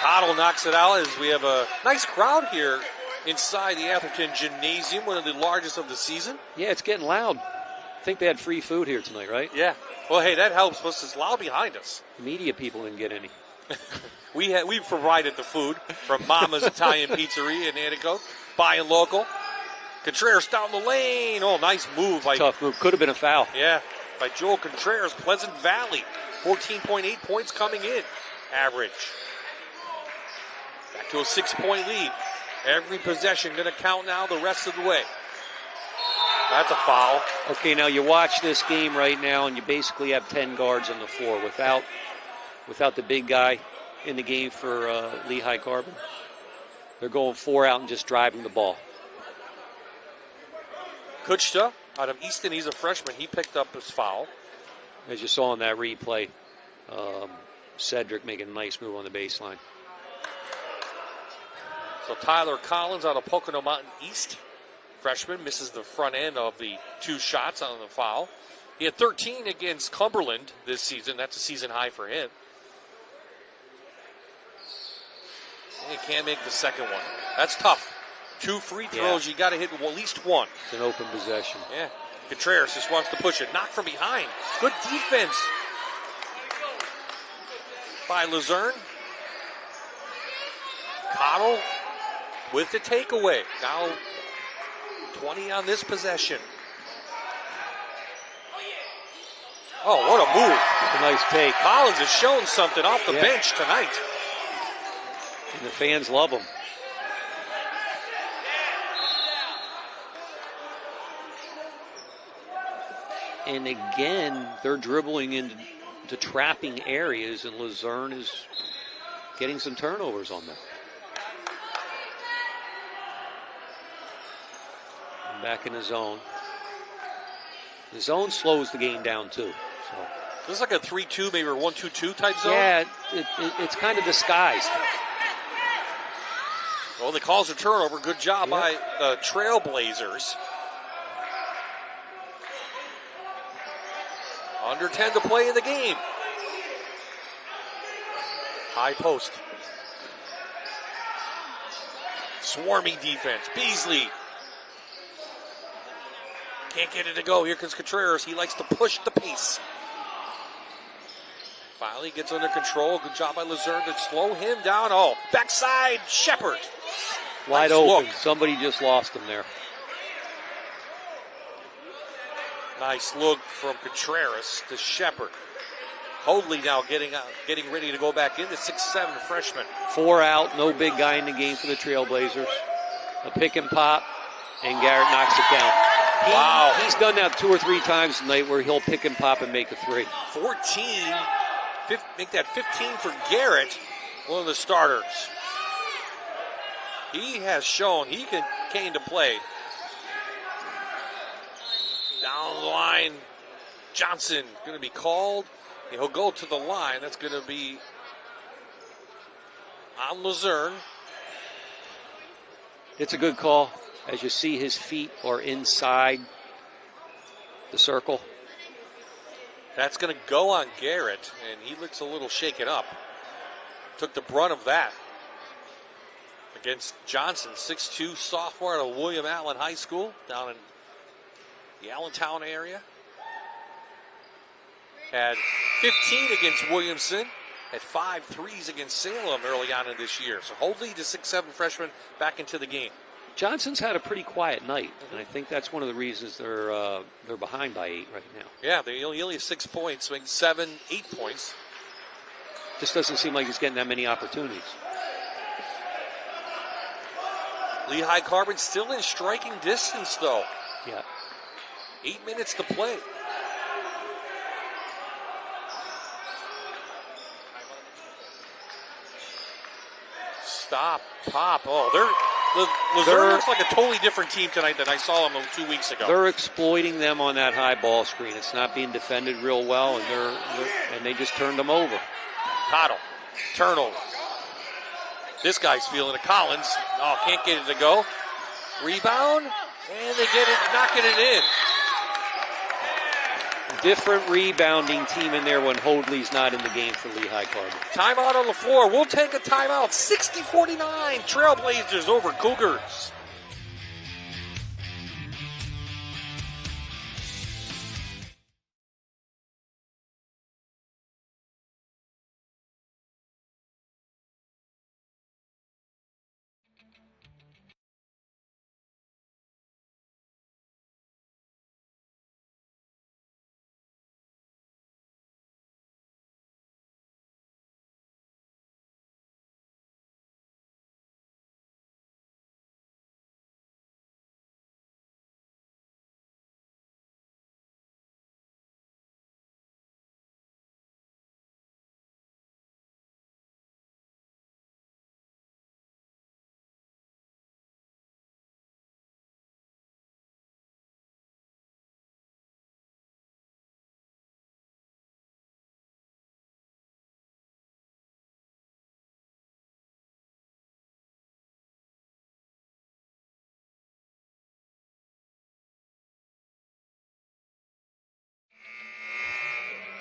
Cottle knocks it out as we have a nice crowd here inside the Atherton Gymnasium, one of the largest of the season. Yeah, it's getting loud. I think they had free food here tonight, right? Yeah. Well, hey, that helps. Plus, it's loud behind us. Media people didn't get any. We provided the food from Mama's Italian Pizzeria in Anticoke. Buying local. Contreras down the lane. Oh, nice move. Tough move. Could have been a foul. Yeah, by Joel Contreras, Pleasant Valley. 14.8 points coming in. Average. Back to a 6-point lead. Every possession going to count now the rest of the way. That's a foul. Okay, now you watch this game right now, and you basically have 10 guards on the floor without the big guy in the game for Lehigh Carbon. They're going 4 out and just driving the ball. Kuchta out of Easton, he's a freshman. He picked up his foul. As you saw in that replay, Cedric making a nice move on the baseline. So Tyler Collins out of Pocono Mountain East, freshman, misses the front end of the 2 shots on the foul. He had 13 against Cumberland this season. That's a season high for him. And he can't make the second one. That's tough. 2 free throws, you got to hit at least 1. It's an open possession. Yeah. Contreras just wants to push it. Knocked from behind. Good defense by Luzerne. Cottle with the takeaway. Now 20 on this possession. Oh, what a move. A nice take. Collins has shown something off the bench tonight. And the fans love him. And again, they're dribbling into trapping areas, and Luzerne is getting some turnovers on them. Back in the zone. The zone slows the game down too. So this is like a 3-2, maybe, or 1-2-2 type zone. Yeah, it's kind of disguised. Well, the calls a turnover. Good job by the Trailblazers. Under 10 to play in the game. High post. Swarming defense. Beasley. Can't get it to go. Here comes Contreras. He likes to push the pace. Finally gets under control. Good job by Luzerne to slow him down. Oh, backside Shepard. Wide open. Somebody just lost him there. Nice look from Contreras to Shepard. Hoadley now getting ready to go back in. The 6'7" freshman. 4 out. No big guy in the game for the Trailblazers. A pick and pop, and Garrett knocks it down. Wow. He's done that 2 or 3 times tonight where he'll pick and pop and make a 3. 14. Make that 15 for Garrett, one of the starters. He has shown he came to play. Down the line, Johnson going to be called. He'll go to the line. That's going to be on Luzerne. It's a good call. As you see, his feet are inside the circle. That's going to go on Garrett, and he looks a little shaken up. Took the brunt of that against Johnson, 6'2", sophomore at William Allen High School down in the Allentown area. Had 15 against Williamson. Had 5 threes against Salem early on in this year. So Hoadley, the 6'7" freshman, back into the game. Johnson's had a pretty quiet night, and I think that's one of the reasons they're behind by 8 right now. Yeah, they only have 6 points, maybe 7, 8 points. Just doesn't seem like he's getting that many opportunities. Lehigh Carbon still in striking distance, though. Yeah. 8 minutes to play. Stop, pop. Oh, Luzerne looks like a totally different team tonight than I saw them 2 weeks ago. They're exploiting them on that high ball screen. It's not being defended real well, and they just turned them over. Cottle, turnover. This guy's feeling it. Collins, can't get it to go. Rebound, and they get it, knocking it in. Different rebounding team in there when Hoadley's not in the game for Lehigh Carbon. Timeout on the floor. We'll take a timeout. 60-49. Trailblazers over Cougars.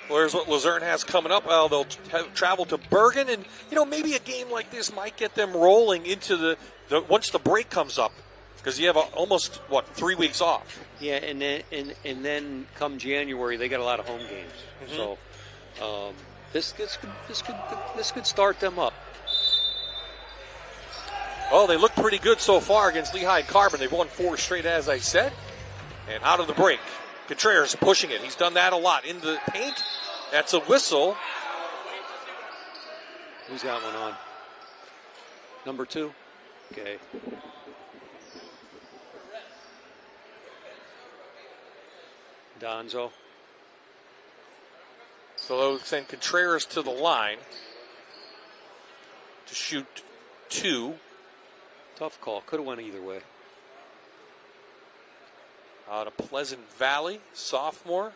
Well, here's what Luzerne has coming up. They'll travel to Bergen, and maybe a game like this might get them rolling into the once the break comes up, because you have almost 3 weeks off. Yeah, and then come January they got a lot of home games. Mm-hmm. So this could start them up. Oh, they look pretty good so far against Lehigh Carbon. They've won 4 straight, as I said. And out of the break, Contreras pushing it. He's done that a lot. In the paint, that's a whistle. Who's got one on? Number 2? Okay. Donzo. So they'll send Contreras to the line to shoot 2. Tough call. Could have went either way. Out of Pleasant Valley, sophomore.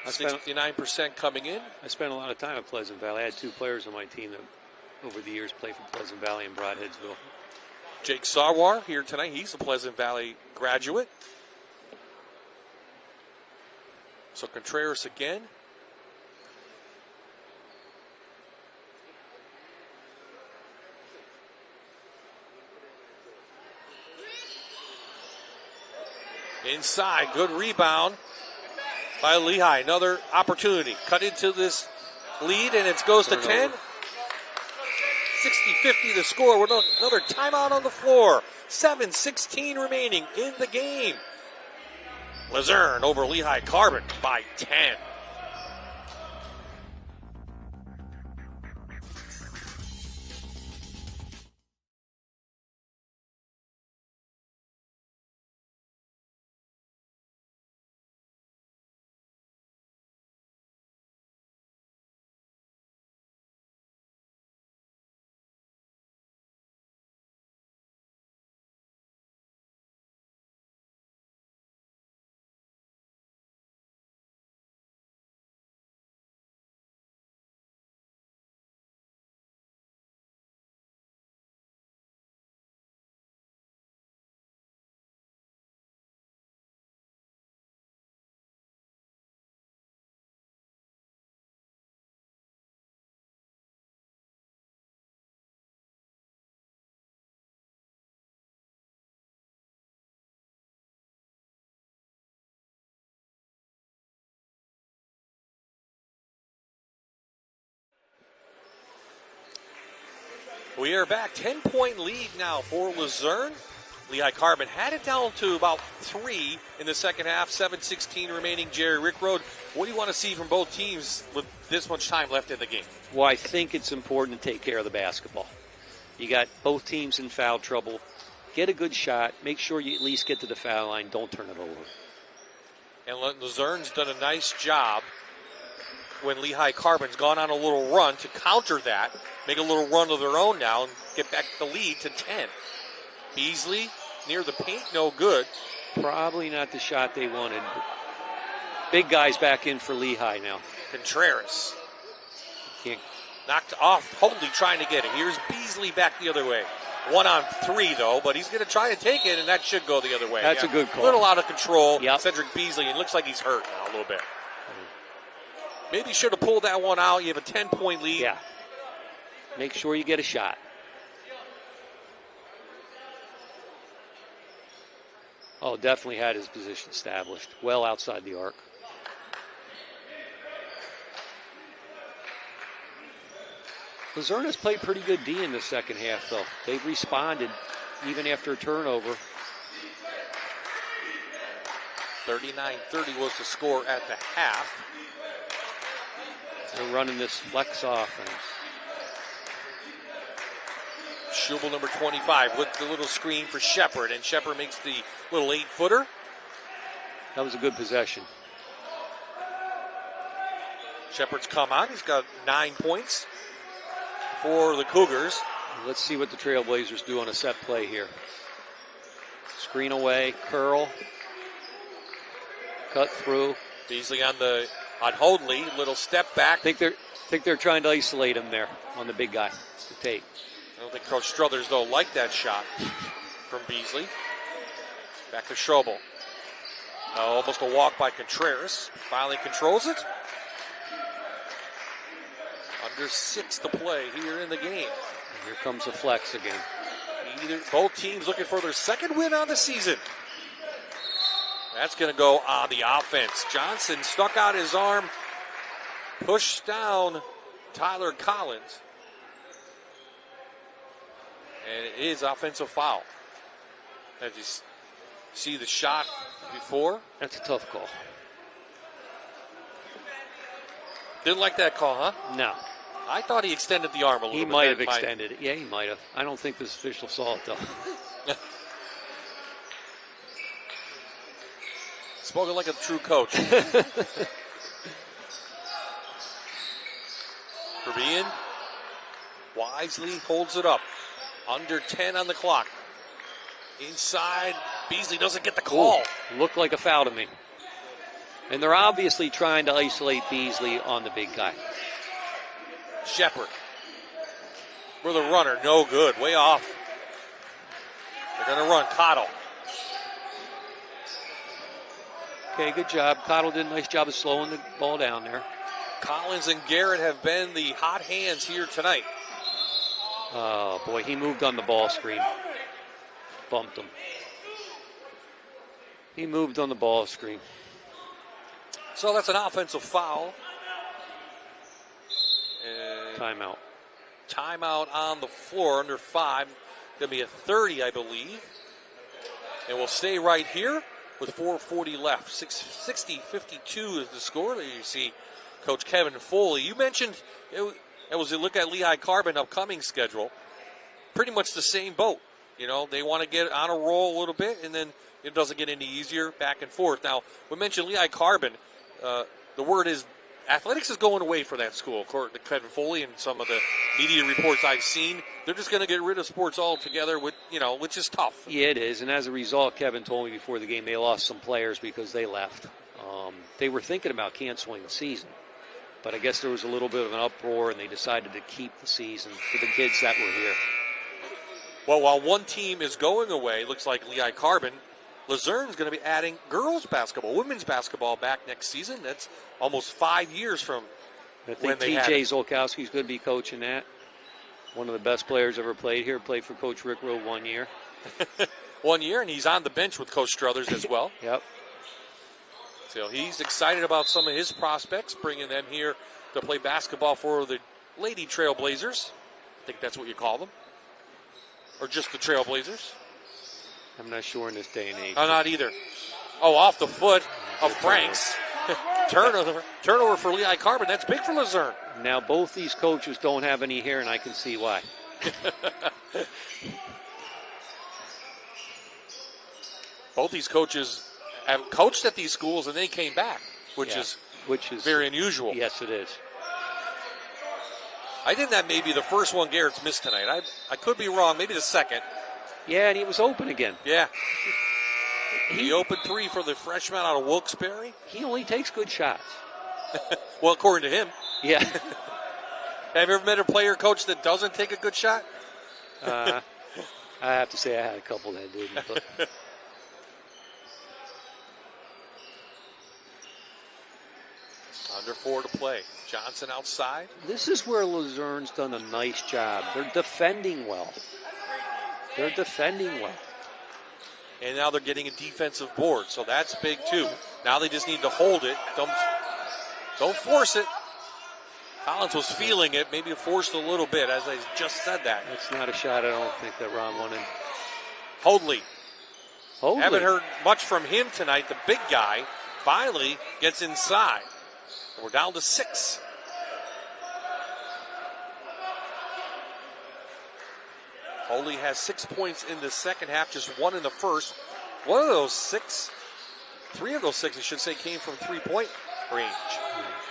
69% coming in. I spent a lot of time at Pleasant Valley. I had 2 players on my team that over the years played for Pleasant Valley and Broadheadsville. Jake Sarwar here tonight. He's a Pleasant Valley graduate. So Contreras again. Inside, good rebound by Lehigh. Another opportunity. Cut into this lead, and it goes to 10. 60-50 the score. With another timeout on the floor. 7:16 remaining in the game. Luzerne over Lehigh Carbon by 10. We are back. 10-point lead now for Luzerne. Lehigh Carbon had it down to about 3 in the second half. 7:16 remaining. Jerry Rickroad, what do you want to see from both teams with this much time left in the game? Well, I think it's important to take care of the basketball. You got both teams in foul trouble. Get a good shot. Make sure you at least get to the foul line. Don't turn it over. And Luzerne's done a nice job when Lehigh Carbon's gone on a little run to counter that, make a little run of their own now, and get back the lead to 10. Beasley near the paint, no good. Probably not the shot they wanted. Big guys back in for Lehigh now. Contreras. Can't. Knocked off, Hoadley trying to get it. Here's Beasley back the other way. 1-on-3 though, but he's going to try and take it, and that should go the other way. That's a good call. A little out of control. Yep. Cedric Beasley, it looks like he's hurt now a little bit. Maybe should have pulled that one out. You have a 10-point lead. Yeah. Make sure you get a shot. Oh, definitely had his position established. Well outside the arc. Luzerne has played pretty good D in the second half, though. They've responded even after a turnover. 39-30 was the score at the half. They're running this flex offense. Schubel, number 25, with the little screen for Shepard, and Shepard makes the little 8-footer. That was a good possession. Shepard's come on. He's got 9 points for the Cougars. Let's see what the Trailblazers do on a set play here. Screen away, curl, cut through. Beasley on Hoadley, little step back. Think they're trying to isolate him there on the big guy to take. I don't think Coach Struthers, though, liked that shot from Beasley. Back to Schobel. Almost a walk by Contreras. Finally controls it. Under 6 to play here in the game. And here comes the flex again. Both teams looking for their second win on the season. That's going to go on the offense. Johnson stuck out his arm, pushed down Tyler Collins. And it is offensive foul. As you see the shot before. That's a tough call. Didn't like that call, huh? No. I thought he extended the arm a little bit. He might have extended it. Yeah, he might have. I don't think this official saw it, though. Spoken like a true coach. It'll be in. Wisely holds it up. Under 10 on the clock. Inside, Beasley doesn't get the call. Ooh, looked like a foul to me. And they're obviously trying to isolate Beasley on the big guy. Shepard. With a runner, no good, way off. They're going to run. Cottle. Okay, good job. Cottle did a nice job of slowing the ball down there. Collins and Garrett have been the hot hands here tonight. Oh, boy, he moved on the ball screen. Bumped him. He moved on the ball screen. So that's an offensive foul. And timeout. Timeout on the floor, under 5. Going to be a 30, I believe. And we'll stay right here with 4:40 left. 60-52 is the score. There you see Coach Kevin Foley. You mentioned it was a look at Lehigh Carbon upcoming schedule. Pretty much the same boat. You know, they want to get on a roll a little bit, and then it doesn't get any easier back and forth. Now, we mentioned Lehigh Carbon. The word is athletics is going away for that school, according to Kevin Foley and some of the media reports I've seen. They're just going to get rid of sports altogether, which is tough. Yeah, it is. And as a result, Kevin told me before the game they lost some players because they left. They were thinking about canceling the season. But I guess there was a little bit of an uproar, and they decided to keep the season for the kids that were here. Well, while one team is going away, looks like Lehigh Carbon, Luserne's going to be adding girls basketball, women's basketball back next season. That's almost 5 years from when they had it. T.J. Zolkowski's going to be coaching that. One of the best players ever played here. Played for Coach Rick Rowe 1 year. 1 year, and he's on the bench with Coach Struthers as well. Yep. So he's excited about some of his prospects, bringing them here to play basketball for the Lady Trailblazers. I think that's what you call them. Or just the Trailblazers. I'm not sure in this day and age. I'm not either. Oh, off the foot of Franks. Turnover for Lehigh Carbon. That's big for Luzerne. Now, both these coaches don't have any hair, and I can see why. Both these coaches have coached at these schools, and they came back, which is very unusual. Yes, it is. I think that may be the first one Garrett's missed tonight. I could be wrong. Maybe the second. Yeah, and he was open again. Yeah. He opened 3 for the freshman out of Wilkes-Barre. He only takes good shots. Well, according to him. Yeah. Have you ever met a player, coach, that doesn't take a good shot? I have to say I had a couple that didn't. But. Under 4 to play. Johnson outside. This is where Luzerne's done a nice job. They're defending well. And now they're getting a defensive board, so that's big too. Now they just need to hold it. Don't force it. Collins was feeling it, maybe forced a little bit, as I just said that. That's not a shot I don't think that Ron wanted. Hoadley. Haven't heard much from him tonight. The big guy finally gets inside. We're down to 6. Hoadley has 6 points in the second half, just 1 in the first. 3 of those 6, I should say, came from 3-point range.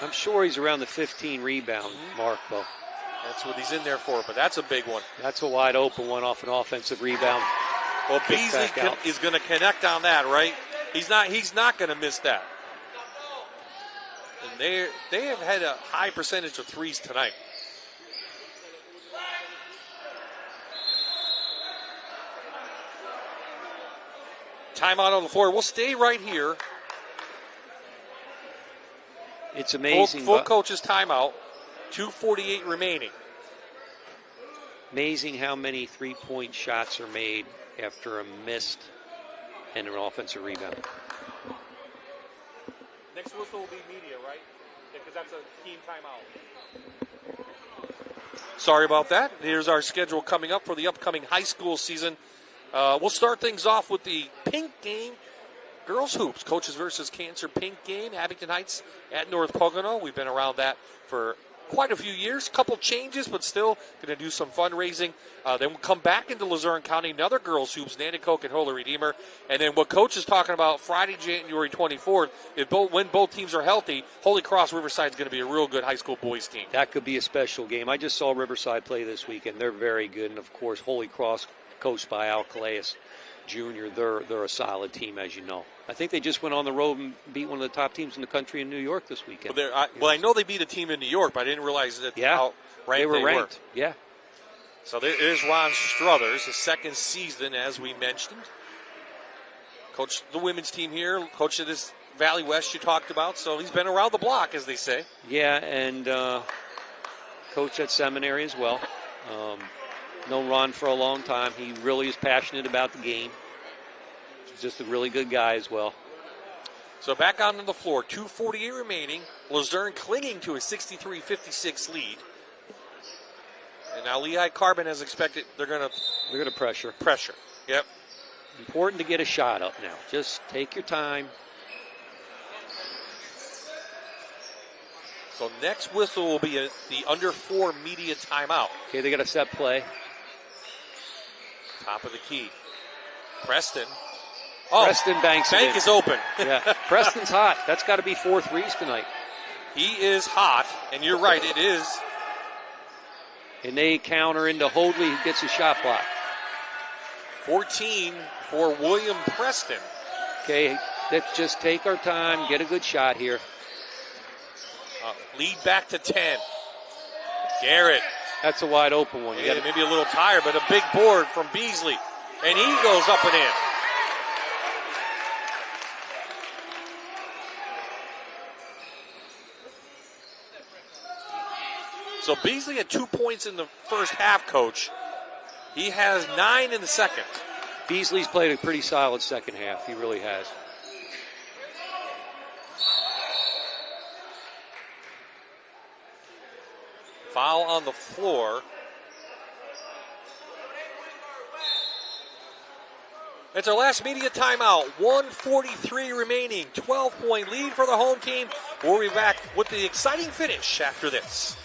I'm sure he's around the 15 rebound mark, though. That's what he's in there for, but that's a big one. That's a wide open one off an offensive rebound. Well, Beasley is going to connect on that, right? He's not going to miss that. And they have had a high percentage of threes tonight. Timeout on the floor. We'll stay right here. It's amazing. Full coach's timeout. 2:48 remaining. Amazing how many three-point shots are made after a missed and an offensive rebound. Next whistle will be media, right? Because that's a team timeout. Sorry about that. Here's our schedule coming up for the upcoming high school season. We'll start things off with the pink game. Girls hoops, coaches versus cancer pink game. Abington Heights at North Pocono. We've been around that for quite a few years. Couple changes, but still going to do some fundraising. Then we'll come back into Luzerne County, another girls hoops, Nanticoke and Holy Redeemer. And then what Coach is talking about Friday, January 24th, when both teams are healthy, Holy Cross Riverside is going to be a real good high school boys team. That could be a special game. I just saw Riverside play this weekend. They're very good. And, of course, Holy Cross, coached by Al Calais Jr., they're a solid team, as you know. I think they just went on the road and beat one of the top teams in the country in New York this weekend. Well, I know they beat a team in New York, but I didn't realize that how ranked they were ranked. Yeah. So there's Ron Struthers, his second season, as we mentioned. Coached the women's team here, coach of this Valley West you talked about, so he's been around the block, as they say. Yeah, and coach at seminary as well. Known Ron for a long time. He really is passionate about the game. He's just a really good guy as well. So back onto the floor, 2:48 remaining. Luzerne clinging to a 63-56 lead. And now Lehigh Carbon has expected they're gonna pressure. Pressure. Yep. Important to get a shot up now. Just take your time. So next whistle will be the under 4 media timeout. Okay, they got a set play. Top of the key. Preston. Preston banks it in. Bank is open. Yeah, Preston's hot. That's got to be 4 threes tonight. He is hot, and you're right, it is. And they counter into Hoadley, who gets a shot block. 14 for William Preston. Okay, let's just take our time, get a good shot here. Lead back to 10. Garrett. That's a wide open one. Yeah, maybe a little tired, but a big board from Beasley. And he goes up and in. So Beasley had 2 points in the first half, Coach. He has 9 in the second. Beasley's played a pretty solid second half. He really has. Foul on the floor. It's our last media timeout. 1:43 remaining. 12-point lead for the home team. We'll be back with the exciting finish after this.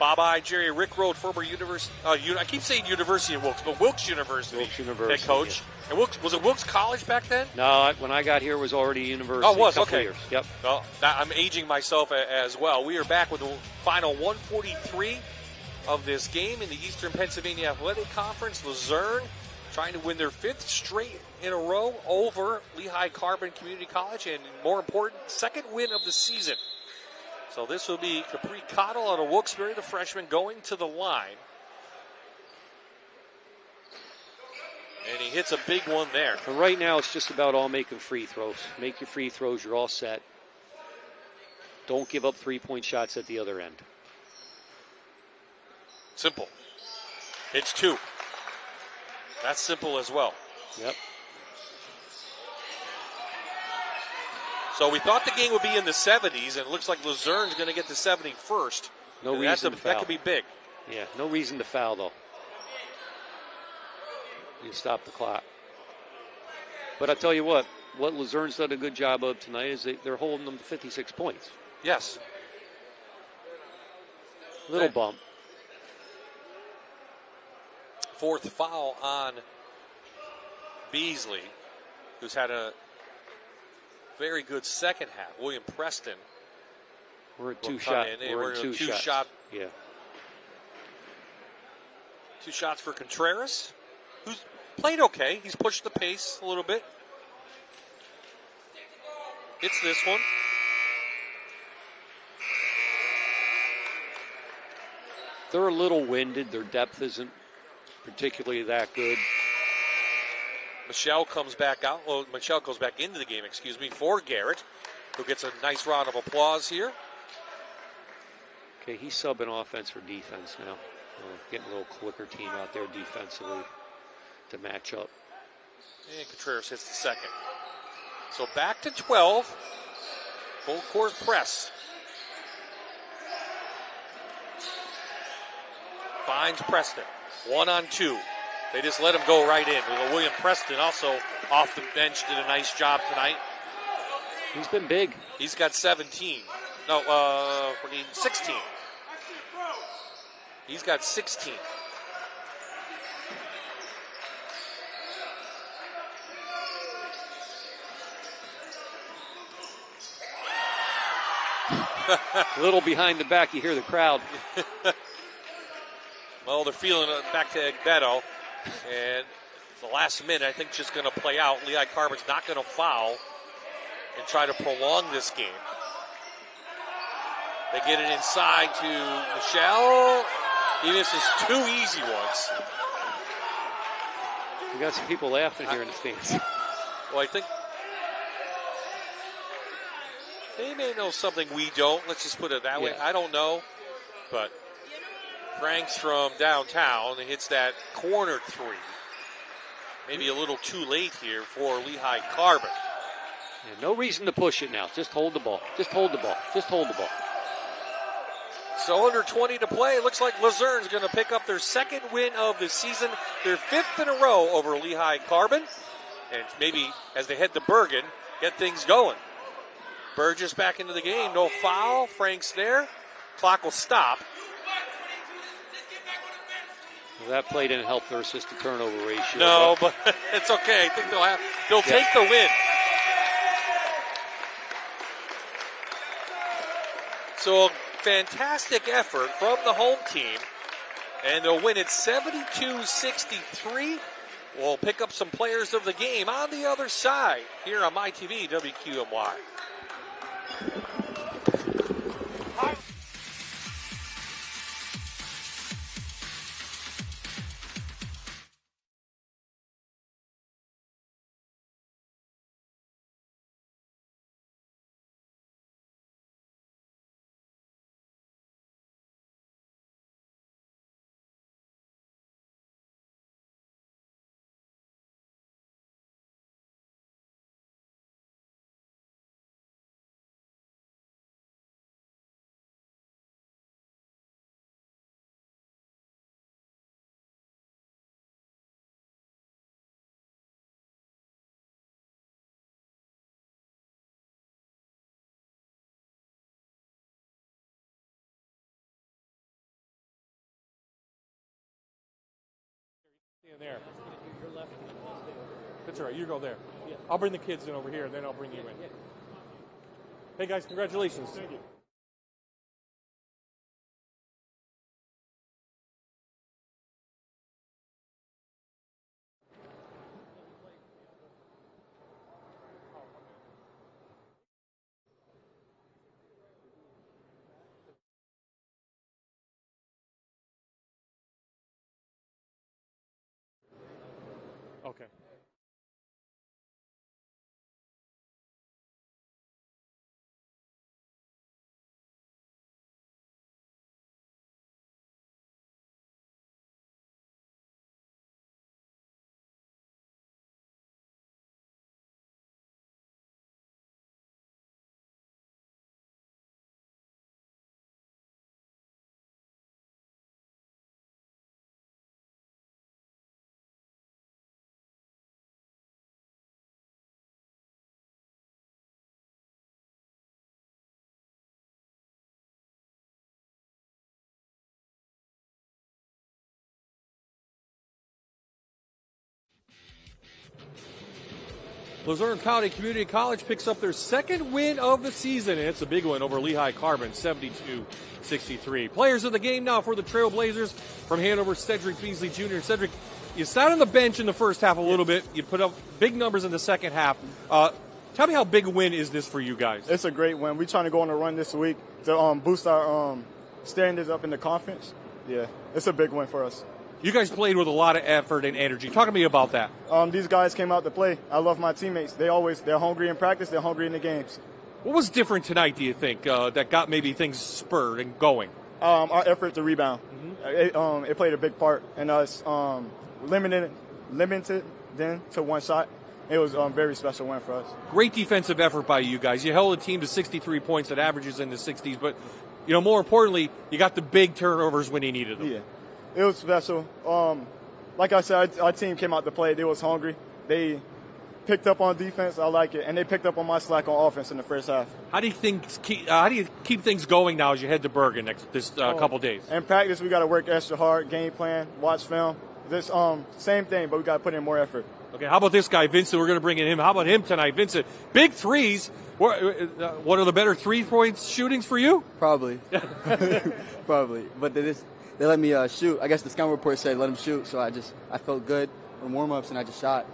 Bye-bye, Jerry Rickroad, former University. I keep saying University of Wilkes, but Wilkes University. Wilkes University, head coach. Yeah. And Wilkes, was it Wilkes College back then? No, when I got here, it was already university. Oh, it was, okay. Years. Yep. Well, I'm aging myself as well. We are back with the final 143 of this game in the Eastern Pennsylvania Athletic Conference. Luzerne trying to win their 5th straight in a row over Lehigh Carbon Community College, and more important, 2nd win of the season. So this will be Capri Cottle out of Wilkes-Barre, the freshman, going to the line. And he hits a big one there. And right now, it's just about all making free throws. Make your free throws, you're all set. Don't give up 3-point shots at the other end. Simple. It's 2. That's simple as well. Yep. So we thought the game would be in the 70s, and it looks like Luzerne's going to get to 70 first. No reason to foul. That could be big. Yeah, no reason to foul, though. You stop the clock. But I tell you what Luzerne's done a good job of tonight is they're holding them to 56 points. Yes. Little bump. 4th foul on Beasley, who's had a very good second half. William Preston. We're at two shots. We're in two shot. Yeah. 2 shots for Contreras, who's played okay. He's pushed the pace a little bit. Hits this one. They're a little winded. Their depth isn't particularly that good. Michelle comes back out. Well, Michelle goes back into the game, for Garrett, who gets a nice round of applause here. Okay, he's subbing offense for defense now. Getting a little quicker team out there defensively to match up. And Contreras hits the second. So back to 12. Full court press. Finds Preston. 1-on-2. They just let him go right in. William Preston also off the bench did a nice job tonight. He's been big. He's got 17. No, 16. He's got 16. A little behind the back, you hear the crowd. Well, they're feeling it back to Egbeto. And the last minute, I think, just going to play out. Lehigh Carbon's not going to foul and try to prolong this game. They get it inside to Michelle. He misses 2 easy ones. We got some people laughing here in the stands. Well, I think they may know something we don't. Let's just put it that way. I don't know. But Franks from downtown hits that corner 3. Maybe a little too late here for Lehigh Carbon. Yeah, no reason to push it now. Just hold the ball. Just hold the ball. Just hold the ball. So under 20 to play. It looks like Luzerne's going to pick up their 2nd win of the season, their 5th in a row over Lehigh Carbon. And maybe as they head to Bergen, get things going. Burgess back into the game. No foul. Frank's there. Clock will stop. Well, that play didn't help their assist-to-turnover ratio. No, but it's okay. I think they'll take the win. So a fantastic effort from the home team, and they'll win it 72-63. We'll pick up some players of the game on the other side here on MyTV WQMY. In there. That's all right. You go there. I'll bring the kids in over here, and then I'll bring you in. Hey, guys, congratulations. Thank you. Okay. Luzerne County Community College picks up their second win of the season, and it's a big one over Lehigh Carbon, 72-63. Players of the game now for the Trailblazers from Hanover, Cedric Beasley Jr. Cedric, you sat on the bench in the first half a little bit. You put up big numbers in the second half. Tell me how big a win is this for you guys? It's a great win. We're trying to go on a run this week to boost our standards up in the conference. Yeah, it's a big win for us. You guys played with a lot of effort and energy. Talk to me about that. These guys came out to play. I love my teammates. They're hungry in practice. They're hungry in the games. What was different tonight, do you think, that got maybe things spurred and going? Our effort to rebound. Mm-hmm. It played a big part in us limited then to one shot. It was a very special win for us. Great defensive effort by you guys. You held the team to 63 points that averages in the 60s, but more importantly, you got the big turnovers when you needed them. Yeah. It was special. Like I said, our team came out to play. They was hungry. They picked up on defense. I like it. And they picked up on my slack on offense in the first half. How do you keep things going now as you head to Bergen this couple days? In practice, we got to work extra hard, game plan, watch film. This same thing, but we got to put in more effort. Okay, how about this guy, Vincent? We're going to bring in him. How about him tonight, Vincent? Big threes. One of the better 3-point shootings for you? Probably. Probably. But they let me shoot. I guess the scout report said let him shoot, so I felt good in warm-ups, and I just shot,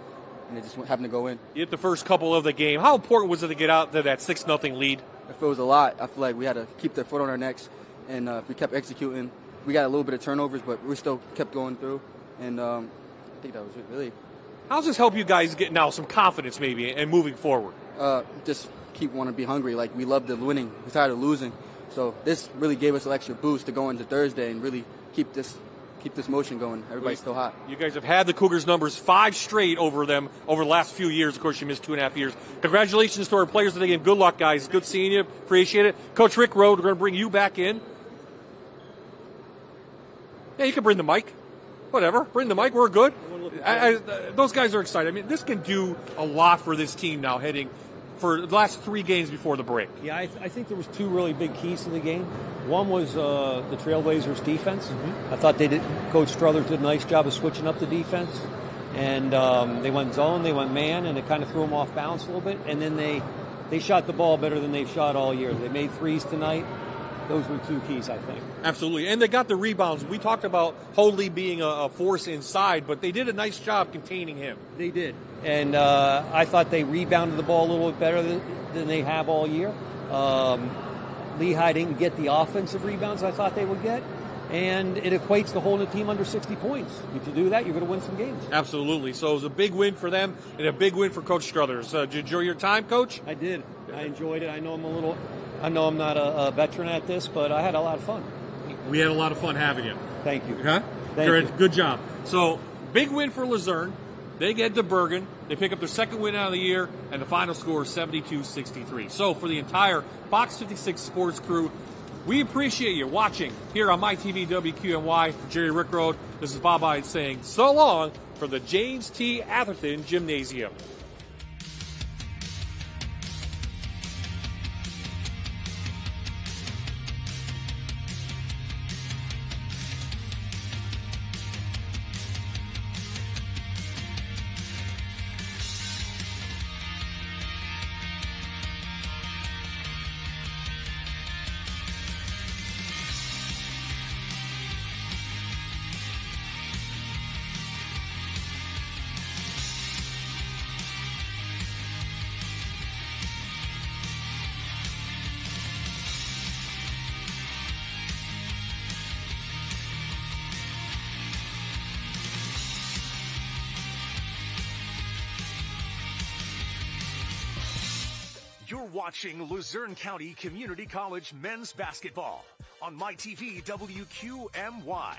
and it just happened to go in. You hit the first couple of the game. How important was it to get out to that 6-0 lead? I feel it was a lot. I feel like we had to keep their foot on our necks, and if we kept executing, we got a little bit of turnovers, but we still kept going through, and I think that was it, really. How's this help you guys get now some confidence maybe and moving forward? Just keep wanting to be hungry. Like, we love the winning. We're tired of losing. So this really gave us an extra boost to go into Thursday and really keep this motion going. Everybody's still hot. You guys have had the Cougars numbers 5 straight over them over the last few years. Of course, you missed 2.5 years. Congratulations to our players of the game. Good luck, guys. Good seeing you. Appreciate it. Coach Rick Road, we're going to bring you back in. Yeah, you can bring the mic. Whatever. Bring the mic. We're good. Those guys are excited. I mean, this can do a lot for this team now heading for the last 3 games before the break. Yeah, I think there was 2 really big keys to the game. One was the Trailblazers' defense. Mm-hmm. I thought Coach Struthers did a nice job of switching up the defense. And they went zone, they went man, and it kind of threw them off balance a little bit. And then they shot the ball better than they've shot all year. They made threes tonight. Those were 2 keys, I think. Absolutely. And they got the rebounds. We talked about Hoadley being a force inside, but they did a nice job containing him. They did. And I thought they rebounded the ball a little bit better than they have all year. Lehigh didn't get the offensive rebounds I thought they would get. And it equates to holding a team under 60 points. If you do that, you're going to win some games. Absolutely. So it was a big win for them and a big win for Coach Struthers. Did you enjoy your time, Coach? I did. I enjoyed it. I know I'm not a veteran at this, but I had a lot of fun. We had a lot of fun having you. Thank you. Huh? Thank you. Good job. So, big win for Luzerne. They get to Bergen. They pick up their second win out of the year, and the final score is 72-63. So, for the entire Fox 56 sports crew, we appreciate you watching here on MyTV WQMY. For Jerry Rickroad, this is Bob Ide saying so long from the James T. Atherton Gymnasium. You're watching Luzerne County Community College men's basketball on MyTV WQMY.